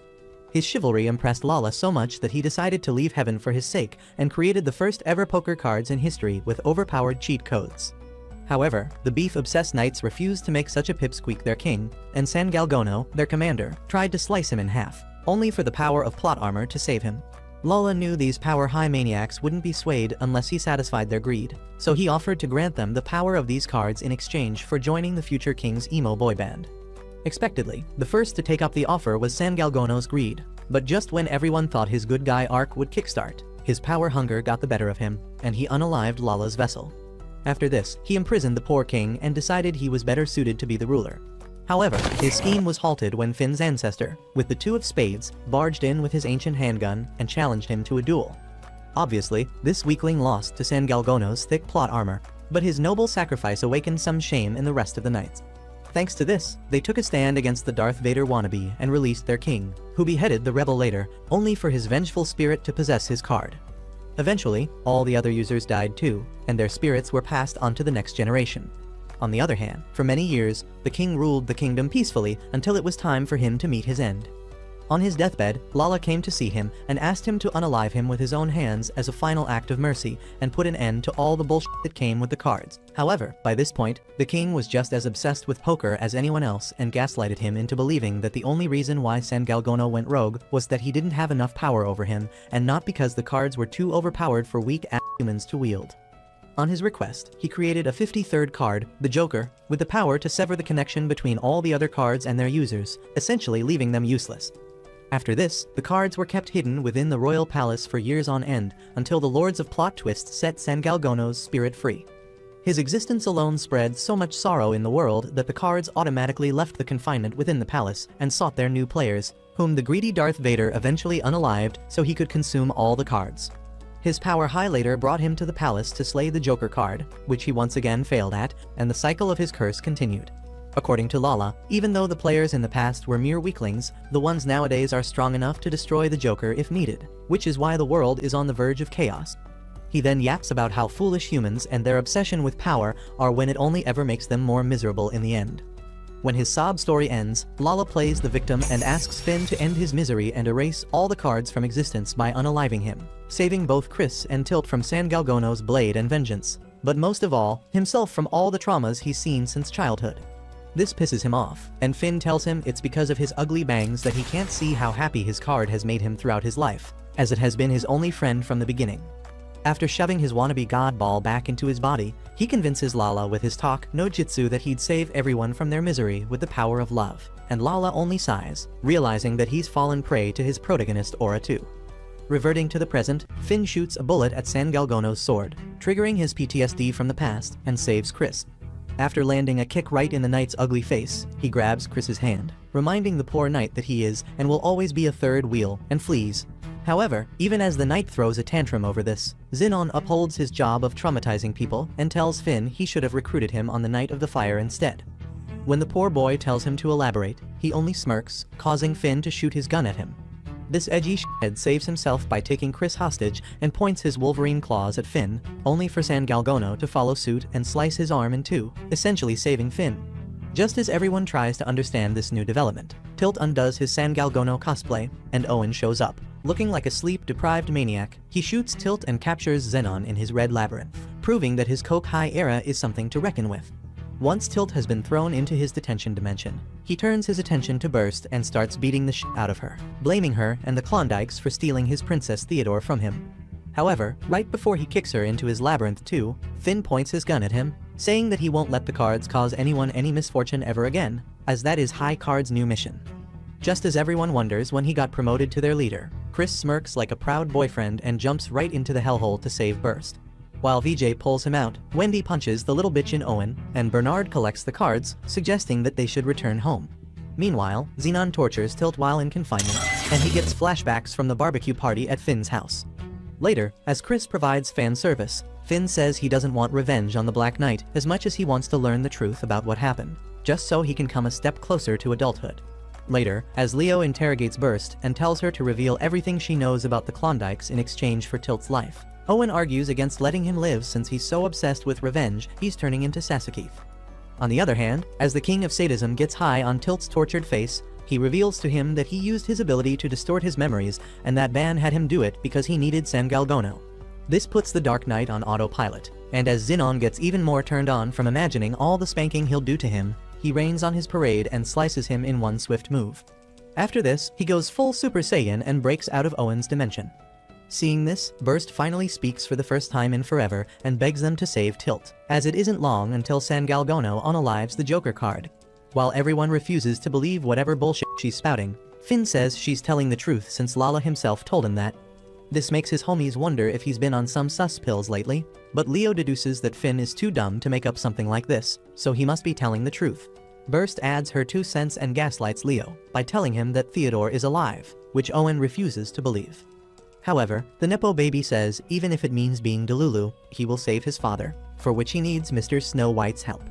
His chivalry impressed Lala so much that he decided to leave heaven for his sake and created the first ever poker cards in history with overpowered cheat codes. However, the beef-obsessed knights refused to make such a pipsqueak their king, and San Galgono, their commander, tried to slice him in half, only for the power of plot armor to save him. Lala knew these power-high maniacs wouldn't be swayed unless he satisfied their greed, so he offered to grant them the power of these cards in exchange for joining the future king's emo boy band. Expectedly, the first to take up the offer was San Galgono's greed, but just when everyone thought his good guy arc would kickstart, his power hunger got the better of him, and he unalived Lala's vessel. After this, he imprisoned the poor king and decided he was better suited to be the ruler. However, his scheme was halted when Finn's ancestor, with the 2 of spades, barged in with his ancient handgun and challenged him to a duel. Obviously, this weakling lost to San Galgono's thick plot armor, but his noble sacrifice awakened some shame in the rest of the knights. Thanks to this, they took a stand against the Darth Vader wannabe and released their king, who beheaded the rebel later, only for his vengeful spirit to possess his card. Eventually, all the other users died too, and their spirits were passed on to the next generation. On the other hand, for many years, the king ruled the kingdom peacefully until it was time for him to meet his end. On his deathbed, Lala came to see him and asked him to unalive him with his own hands as a final act of mercy and put an end to all the bullshit that came with the cards. However, by this point, the king was just as obsessed with poker as anyone else and gaslighted him into believing that the only reason why San Galgono went rogue was that he didn't have enough power over him and not because the cards were too overpowered for weak-ass humans to wield. On his request, he created a 53rd card, the Joker, with the power to sever the connection between all the other cards and their users, essentially leaving them useless. After this, the cards were kept hidden within the royal palace for years on end, until the Lords of Plot Twist set San Galgono's spirit free. His existence alone spread so much sorrow in the world that the cards automatically left the confinement within the palace and sought their new players, whom the greedy Darth Vader eventually unalived so he could consume all the cards. His power high later brought him to the palace to slay the Joker card, which he once again failed at, and the cycle of his curse continued. According to Lala, even though the players in the past were mere weaklings, the ones nowadays are strong enough to destroy the Joker if needed, which is why the world is on the verge of chaos. He then yaps about how foolish humans and their obsession with power are when it only ever makes them more miserable in the end. When his sob story ends, Lala plays the victim and asks Finn to end his misery and erase all the cards from existence by unaliving him, saving both Chris and Tilt from San Galgono's blade and vengeance, but most of all, himself from all the traumas he's seen since childhood. This pisses him off, and Finn tells him it's because of his ugly bangs that he can't see how happy his card has made him throughout his life, as it has been his only friend from the beginning. After shoving his wannabe god ball back into his body, he convinces Lala with his talk no jutsu that he'd save everyone from their misery with the power of love, and Lala only sighs, realizing that he's fallen prey to his protagonist aura too. Reverting to the present, Finn shoots a bullet at San Galgono's sword, triggering his PTSD from the past, and saves Chris. After landing a kick right in the knight's ugly face, he grabs Chris's hand, reminding the poor knight that he is and will always be a third wheel, and flees. However, even as the knight throws a tantrum over this, Xenon upholds his job of traumatizing people and tells Finn he should have recruited him on the night of the fire instead. When the poor boy tells him to elaborate, he only smirks, causing Finn to shoot his gun at him. This edgy shithead saves himself by taking Chris hostage and points his Wolverine claws at Finn, only for San Galgono to follow suit and slice his arm in two, essentially saving Finn. Just as everyone tries to understand this new development, Tilt undoes his San Galgono cosplay, and Owen shows up. Looking like a sleep-deprived maniac, he shoots Tilt and captures Xenon in his red labyrinth, proving that his Coke High era is something to reckon with. Once Tilt has been thrown into his detention dimension, he turns his attention to Burst and starts beating the shit out of her, blaming her and the Klondikes for stealing his Princess Theodore from him. However, right before he kicks her into his labyrinth too, Finn points his gun at him, saying that he won't let the cards cause anyone any misfortune ever again, as that is High Card's new mission. Just as everyone wonders when he got promoted to their leader, Chris smirks like a proud boyfriend and jumps right into the hellhole to save Burst. While VJ pulls him out, Wendy punches the little bitch in Owen, and Bernard collects the cards, suggesting that they should return home. Meanwhile, Xenon tortures Tilt while in confinement, and he gets flashbacks from the barbecue party at Finn's house. Later, as Chris provides fan service, Finn says he doesn't want revenge on the Black Knight as much as he wants to learn the truth about what happened, just so he can come a step closer to adulthood. Later, as Leo interrogates Burst and tells her to reveal everything she knows about the Klondikes in exchange for Tilt's life, Owen argues against letting him live since he's so obsessed with revenge he's turning into Sasakeith. On the other hand, as the king of sadism gets high on Tilt's tortured face, he reveals to him that he used his ability to distort his memories and that Ban had him do it because he needed San Galgono. This puts the Dark Knight on autopilot, and as Xenon gets even more turned on from imagining all the spanking he'll do to him, he rains on his parade and slices him in one swift move. After this, he goes full Super Saiyan and breaks out of Owen's dimension. Seeing this, Burst finally speaks for the first time in forever and begs them to save Tilt, as it isn't long until San Galgono unalives the Joker card. While everyone refuses to believe whatever bullshit she's spouting, Finn says she's telling the truth since Lala himself told him that. This makes his homies wonder if he's been on some sus pills lately, but Leo deduces that Finn is too dumb to make up something like this, so he must be telling the truth. Burst adds her 2 cents and gaslights Leo by telling him that Theodore is alive, which Owen refuses to believe. However, the Nepo baby says even if it means being Delulu, he will save his father, for which he needs Mr. Snow White's help.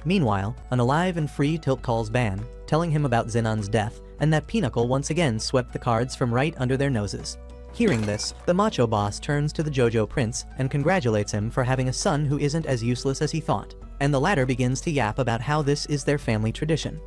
Meanwhile, an alive and free Tilt calls Ban, telling him about Xenon's death and that Pinnacle once again swept the cards from right under their noses. Hearing this, the macho boss turns to the JoJo prince and congratulates him for having a son who isn't as useless as he thought, and the latter begins to yap about how this is their family tradition.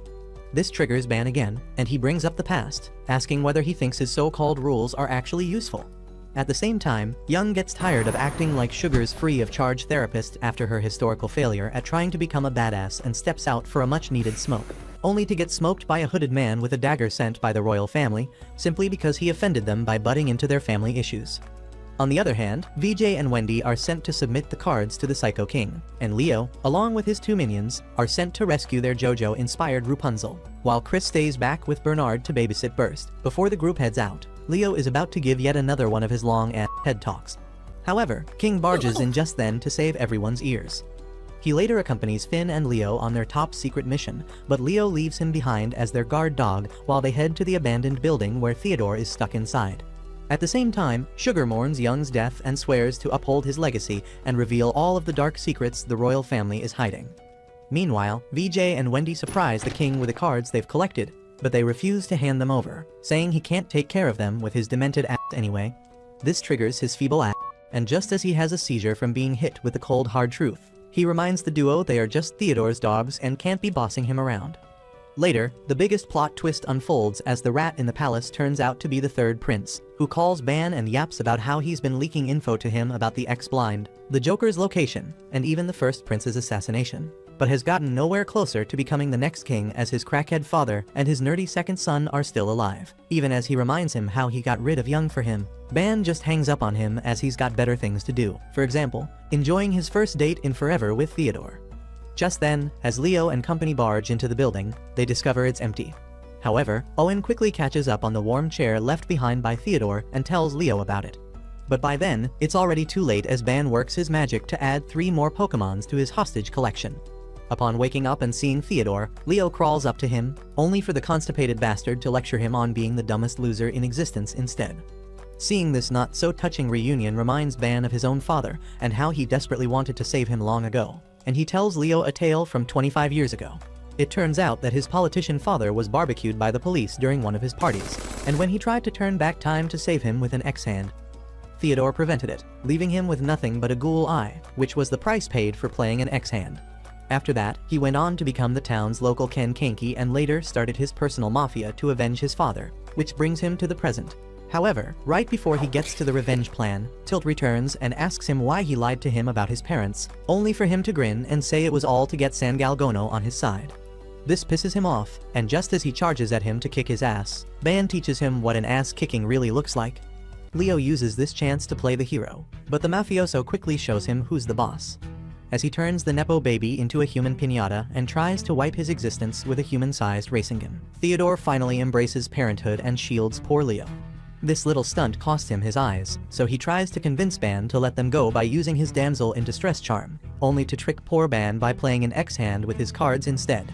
This triggers Ban again, and he brings up the past, asking whether he thinks his so-called rules are actually useful. At the same time, Young gets tired of acting like Sugar's free-of-charge therapist after her historical failure at trying to become a badass and steps out for a much-needed smoke, only to get smoked by a hooded man with a dagger sent by the royal family, simply because he offended them by butting into their family issues. On the other hand, VJ and Wendy are sent to submit the cards to the Psycho King, and Leo, along with his 2 minions, are sent to rescue their JoJo-inspired Rapunzel, while Chris stays back with Bernard to babysit Burst. Before the group heads out, Leo is about to give yet another one of his long-ass head talks. However, King barges in just then to save everyone's ears. He later accompanies Finn and Leo on their top-secret mission, but Leo leaves him behind as their guard dog while they head to the abandoned building where Theodore is stuck inside. At the same time, Sugar mourns Young's death and swears to uphold his legacy and reveal all of the dark secrets the royal family is hiding. Meanwhile, VJ and Wendy surprise the king with the cards they've collected, but they refuse to hand them over, saying he can't take care of them with his demented ass anyway. This triggers his feeble ass, and just as he has a seizure from being hit with the cold hard truth, he reminds the duo they are just Theodore's dogs and can't be bossing him around. Later, the biggest plot twist unfolds as the rat in the palace turns out to be the third prince, who calls Ban and yaps about how he's been leaking info to him about the ex-blind, the Joker's location, and even the first prince's assassination, but has gotten nowhere closer to becoming the next king as his crackhead father and his nerdy second son are still alive, even as he reminds him how he got rid of Young for him. Ban just hangs up on him as he's got better things to do, for example, enjoying his first date in forever with Theodore. Just then, as Leo and company barge into the building, they discover it's empty. However, Owen quickly catches up on the warm chair left behind by Theodore and tells Leo about it. But by then, it's already too late as Ban works his magic to add 3 more Pokémons to his hostage collection. Upon waking up and seeing Theodore, Leo crawls up to him, only for the constipated bastard to lecture him on being the dumbest loser in existence instead. Seeing this not-so-touching reunion reminds Ban of his own father and how he desperately wanted to save him long ago, and he tells Leo a tale from 25 years ago. It turns out that his politician father was barbecued by the police during one of his parties, and when he tried to turn back time to save him with an X-hand, Theodore prevented it, leaving him with nothing but a ghoul eye, which was the price paid for playing an X-hand. After that, he went on to become the town's local Ken Kanki and later started his personal mafia to avenge his father, which brings him to the present. However, right before he gets to the revenge plan, Tilt returns and asks him why he lied to him about his parents, only for him to grin and say it was all to get San Galgono on his side. This pisses him off, and just as he charges at him to kick his ass, Ban teaches him what an ass kicking really looks like. Leo uses this chance to play the hero, but the mafioso quickly shows him who's the boss, as he turns the Nepo baby into a human piñata and tries to wipe his existence with a human-sized racing gun. Theodore finally embraces parenthood and shields poor Leo. This little stunt costs him his eyes, so he tries to convince Ban to let them go by using his damsel in distress charm, only to trick poor Ban by playing an X-hand with his cards instead.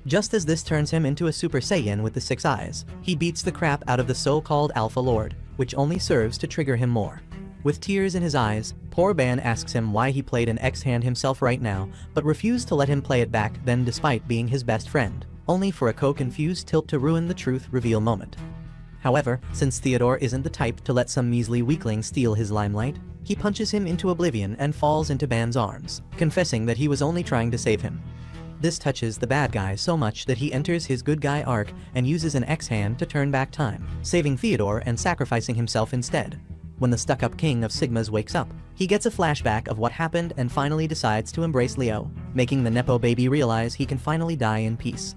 Just as this turns him into a Super Saiyan with the 6 eyes, he beats the crap out of the so-called Alpha Lord, which only serves to trigger him more. With tears in his eyes, poor Ban asks him why he played an X-hand himself right now, but refused to let him play it back then despite being his best friend, only for a confused Tilt to ruin the truth reveal moment. However, since Theodore isn't the type to let some measly weakling steal his limelight, he punches him into oblivion and falls into Ban's arms, confessing that he was only trying to save him. This touches the bad guy so much that he enters his good guy arc and uses an X-hand to turn back time, saving Theodore and sacrificing himself instead. When the stuck-up king of Sigmas wakes up, he gets a flashback of what happened and finally decides to embrace Leo, making the Nepo baby realize he can finally die in peace.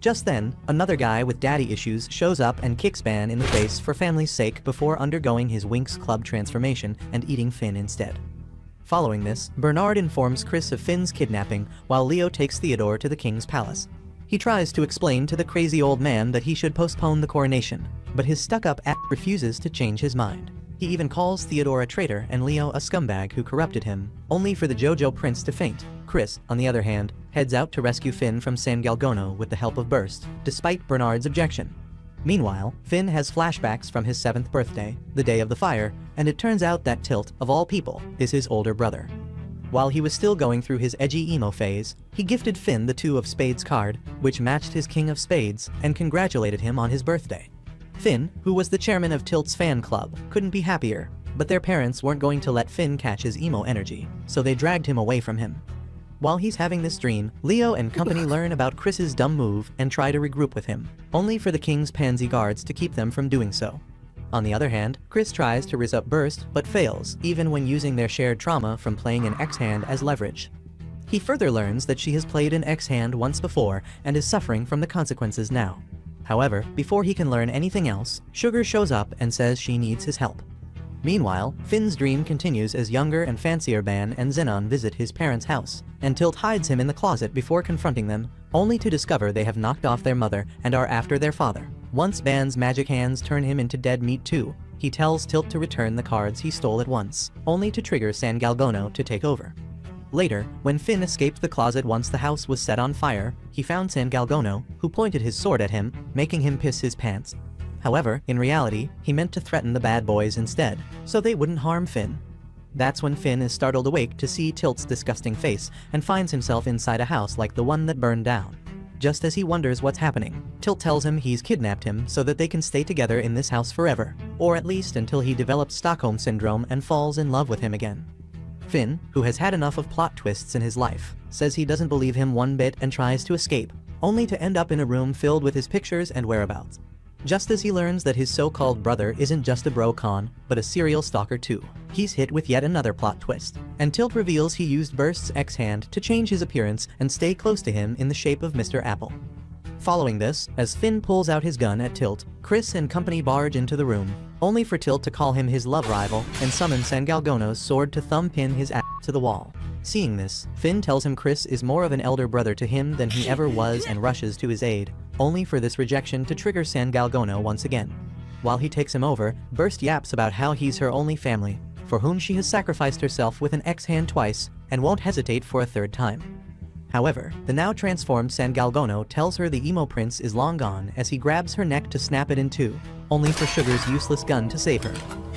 Just then, another guy with daddy issues shows up and kicks Ban in the face for family's sake before undergoing his Winx Club transformation and eating Finn instead. Following this, Bernard informs Chris of Finn's kidnapping while Leo takes Theodore to the king's palace. He tries to explain to the crazy old man that he should postpone the coronation, but his stuck-up ass refuses to change his mind. He even calls Theodore a traitor and Leo a scumbag who corrupted him, only for the JoJo prince to faint. Chris, on the other hand, heads out to rescue Finn from San Galgono with the help of Burst, despite Bernard's objection. Meanwhile, Finn has flashbacks from his 7th birthday, the day of the fire, and it turns out that Tilt, of all people, is his older brother. While he was still going through his edgy emo phase, he gifted Finn the 2 of Spades card, which matched his King of Spades, and congratulated him on his birthday. Finn, who was the chairman of Tilt's fan club, couldn't be happier, but their parents weren't going to let Finn catch his emo energy, so they dragged him away from him. While he's having this dream, Leo and company learn about Chris's dumb move and try to regroup with him, only for the king's pansy guards to keep them from doing so. On the other hand, Chris tries to rizz up Burst, but fails, even when using their shared trauma from playing an X-hand as leverage. He further learns that she has played an X-hand once before and is suffering from the consequences now. However, before he can learn anything else, Sugar shows up and says she needs his help. Meanwhile, Finn's dream continues as younger and fancier Ban and Xenon visit his parents' house, and Tilt hides him in the closet before confronting them, only to discover they have knocked off their mother and are after their father. Once Ban's magic hands turn him into dead meat too, he tells Tilt to return the cards he stole at once, only to trigger San Galgono to take over. Later, when Finn escaped the closet once the house was set on fire, he found San Galgono, who pointed his sword at him, making him piss his pants. However, in reality, he meant to threaten the bad boys instead, so they wouldn't harm Finn. That's when Finn is startled awake to see Tilt's disgusting face and finds himself inside a house like the one that burned down. Just as he wonders what's happening, Tilt tells him he's kidnapped him so that they can stay together in this house forever, or at least until he develops Stockholm Syndrome and falls in love with him again. Finn, who has had enough of plot twists in his life, says he doesn't believe him one bit and tries to escape, only to end up in a room filled with his pictures and whereabouts. Just as he learns that his so-called brother isn't just a bro-con, but a serial stalker too, he's hit with yet another plot twist, and Tilt reveals he used Burst's X-hand to change his appearance and stay close to him in the shape of Mr. Apple. Following this, as Finn pulls out his gun at Tilt, Chris and company barge into the room, only for Tilt to call him his love rival and summon San Galgono's sword to thumb-pin his ass to the wall. Seeing this, Finn tells him Chris is more of an elder brother to him than he ever was and rushes to his aid, only for this rejection to trigger San Galgono once again. While he takes him over, Burst yaps about how he's her only family, for whom she has sacrificed herself with an X-hand twice, and won't hesitate for a third time. However, the now transformed San Galgono tells her the emo prince is long gone as he grabs her neck to snap it in two, only for Sugar's useless gun to save her.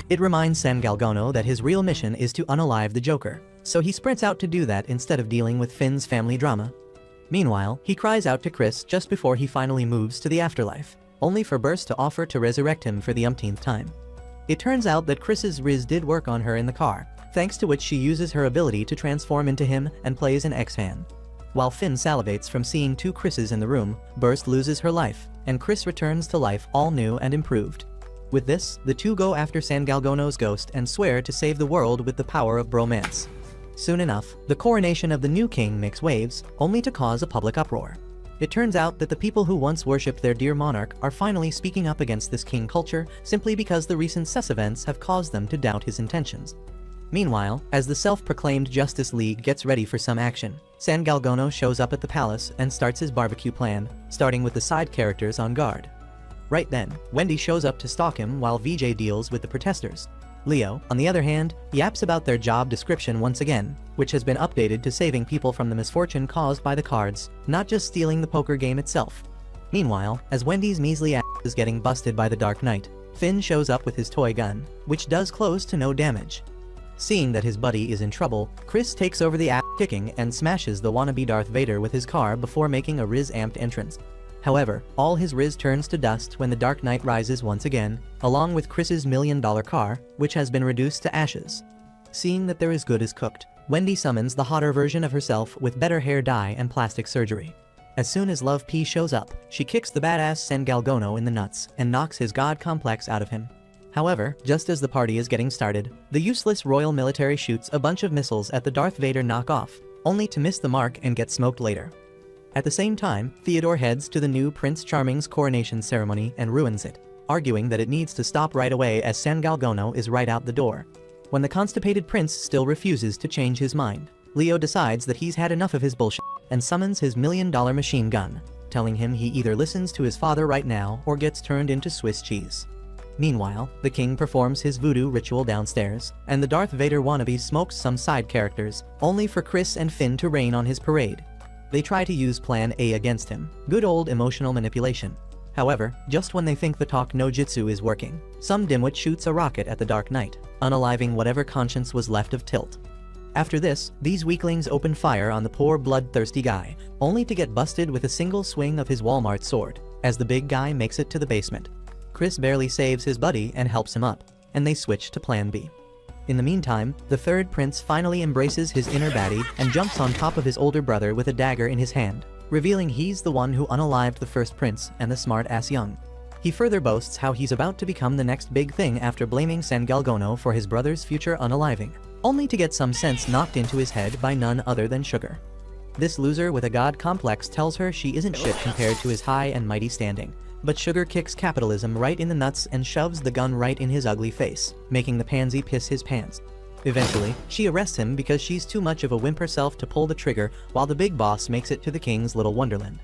It reminds San Galgono that his real mission is to unalive the Joker, so he sprints out to do that instead of dealing with Finn's family drama. Meanwhile, he cries out to Chris just before he finally moves to the afterlife, only for Burst to offer to resurrect him for the umpteenth time. It turns out that Chris's Riz did work on her in the car, thanks to which she uses her ability to transform into him and plays an X-Fan. While Finn salivates from seeing two Chris's in the room, Burst loses her life, and Chris returns to life all new and improved. With this, the two go after San Galgono's ghost and swear to save the world with the power of bromance. Soon enough, the coronation of the new king makes waves, only to cause a public uproar. It turns out that the people who once worshipped their dear monarch are finally speaking up against this king culture simply because the recent CES events have caused them to doubt his intentions. Meanwhile, as the self-proclaimed Justice League gets ready for some action, San Galgono shows up at the palace and starts his barbecue plan, starting with the side characters on guard. Right then, Wendy shows up to stalk him while VJ deals with the protesters. Leo, on the other hand, yaps about their job description once again, which has been updated to saving people from the misfortune caused by the cards, not just stealing the poker game itself. Meanwhile, as Wendy's measly ass is getting busted by the Dark Knight, Finn shows up with his toy gun, which does close to no damage. Seeing that his buddy is in trouble, Chris takes over the ass-kicking and smashes the wannabe Darth Vader with his car before making a Riz-amped entrance. However, all his Riz turns to dust when the Dark Knight rises once again, along with Chris's $1 million car, which has been reduced to ashes. Seeing that they're as good as cooked, Wendy summons the hotter version of herself with better hair dye and plastic surgery. As soon as Love P shows up, she kicks the badass San Galgono in the nuts and knocks his god complex out of him. However, just as the party is getting started, the useless royal military shoots a bunch of missiles at the Darth Vader knockoff, only to miss the mark and get smoked later. At the same time, Theodore heads to the new Prince Charming's coronation ceremony and ruins it, arguing that it needs to stop right away as San Galgono is right out the door. When the constipated prince still refuses to change his mind, Leo decides that he's had enough of his bullshit and summons his $1 million machine gun, telling him he either listens to his father right now or gets turned into Swiss cheese. Meanwhile, the king performs his voodoo ritual downstairs, and the Darth Vader wannabe smokes some side characters, only for Chris and Finn to rain on his parade. They try to use Plan A against him, good old emotional manipulation. However, just when they think the talk no jutsu is working, some dimwit shoots a rocket at the Dark Knight, unaliving whatever conscience was left of Tilt. After this, these weaklings open fire on the poor bloodthirsty guy, only to get busted with a single swing of his Walmart sword, as the big guy makes it to the basement. Chris barely saves his buddy and helps him up, and they switch to Plan B. In the meantime, the third prince finally embraces his inner baddie and jumps on top of his older brother with a dagger in his hand, revealing he's the one who unalived the first prince and the smart-ass young. He further boasts how he's about to become the next big thing after blaming San Galgono for his brother's future unaliving, only to get some sense knocked into his head by none other than Sugar. This loser with a god complex tells her she isn't shit compared to his high and mighty standing, but Sugar kicks capitalism right in the nuts and shoves the gun right in his ugly face, making the pansy piss his pants. Eventually, she arrests him because she's too much of a wimp herself to pull the trigger while the big boss makes it to the king's little wonderland.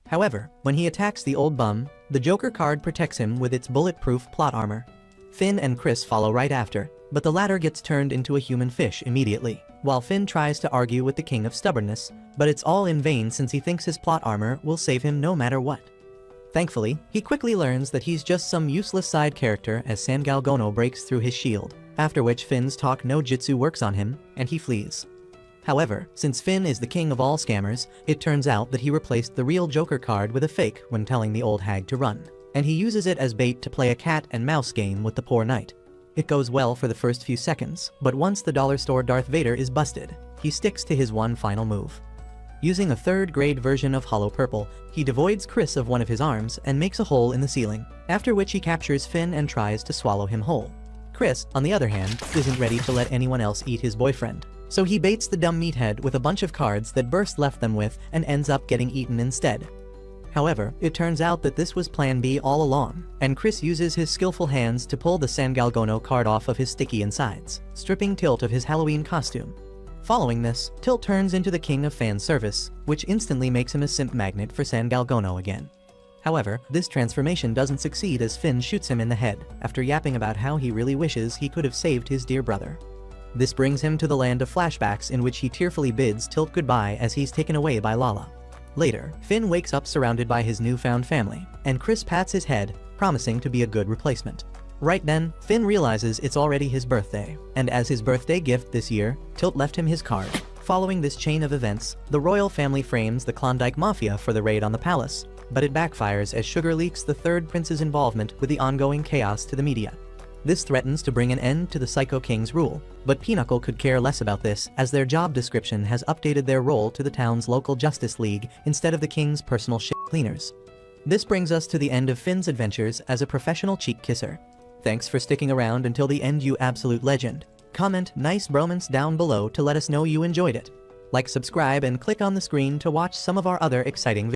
However, when he attacks the old bum, the Joker card protects him with its bulletproof plot armor. Finn and Chris follow right after, but the latter gets turned into a human fish immediately, while Finn tries to argue with the King of Stubbornness, but it's all in vain since he thinks his plot armor will save him no matter what. Thankfully, he quickly learns that he's just some useless side character as San Galgono breaks through his shield, after which Finn's talk no jutsu works on him, and he flees. However, since Finn is the king of all scammers, it turns out that he replaced the real Joker card with a fake when telling the old hag to run, and he uses it as bait to play a cat and mouse game with the poor knight. It goes well for the first few seconds, but once the dollar store Darth Vader is busted, he sticks to his one final move. Using a third-grade version of Hollow Purple, he devoids Chris of one of his arms and makes a hole in the ceiling, after which he captures Finn and tries to swallow him whole. Chris, on the other hand, isn't ready to let anyone else eat his boyfriend, so he baits the dumb meathead with a bunch of cards that Burst left them with and ends up getting eaten instead. However, it turns out that this was Plan B all along, and Chris uses his skillful hands to pull the San Galgono card off of his sticky insides, stripping Tilt of his Halloween costume. Following this, Tilt turns into the king of fan service, which instantly makes him a simp magnet for San Galgono again. However, this transformation doesn't succeed as Finn shoots him in the head, after yapping about how he really wishes he could have saved his dear brother. This brings him to the land of flashbacks in which he tearfully bids Tilt goodbye as he's taken away by Lala. Later, Finn wakes up surrounded by his newfound family, and Chris pats his head, promising to be a good replacement. Right then, Finn realizes it's already his birthday, and as his birthday gift this year, Tilt left him his card. Following this chain of events, the royal family frames the Klondike Mafia for the raid on the palace, but it backfires as Sugar leaks the third prince's involvement with the ongoing chaos to the media. This threatens to bring an end to the Psycho King's rule, but Pinochle could care less about this as their job description has updated their role to the town's local Justice League instead of the king's personal shit cleaners. This brings us to the end of Finn's adventures as a professional cheek kisser. Thanks for sticking around until the end, you absolute legend. Comment nice bromance down below to let us know you enjoyed it. Like, subscribe, and click on the screen to watch some of our other exciting videos.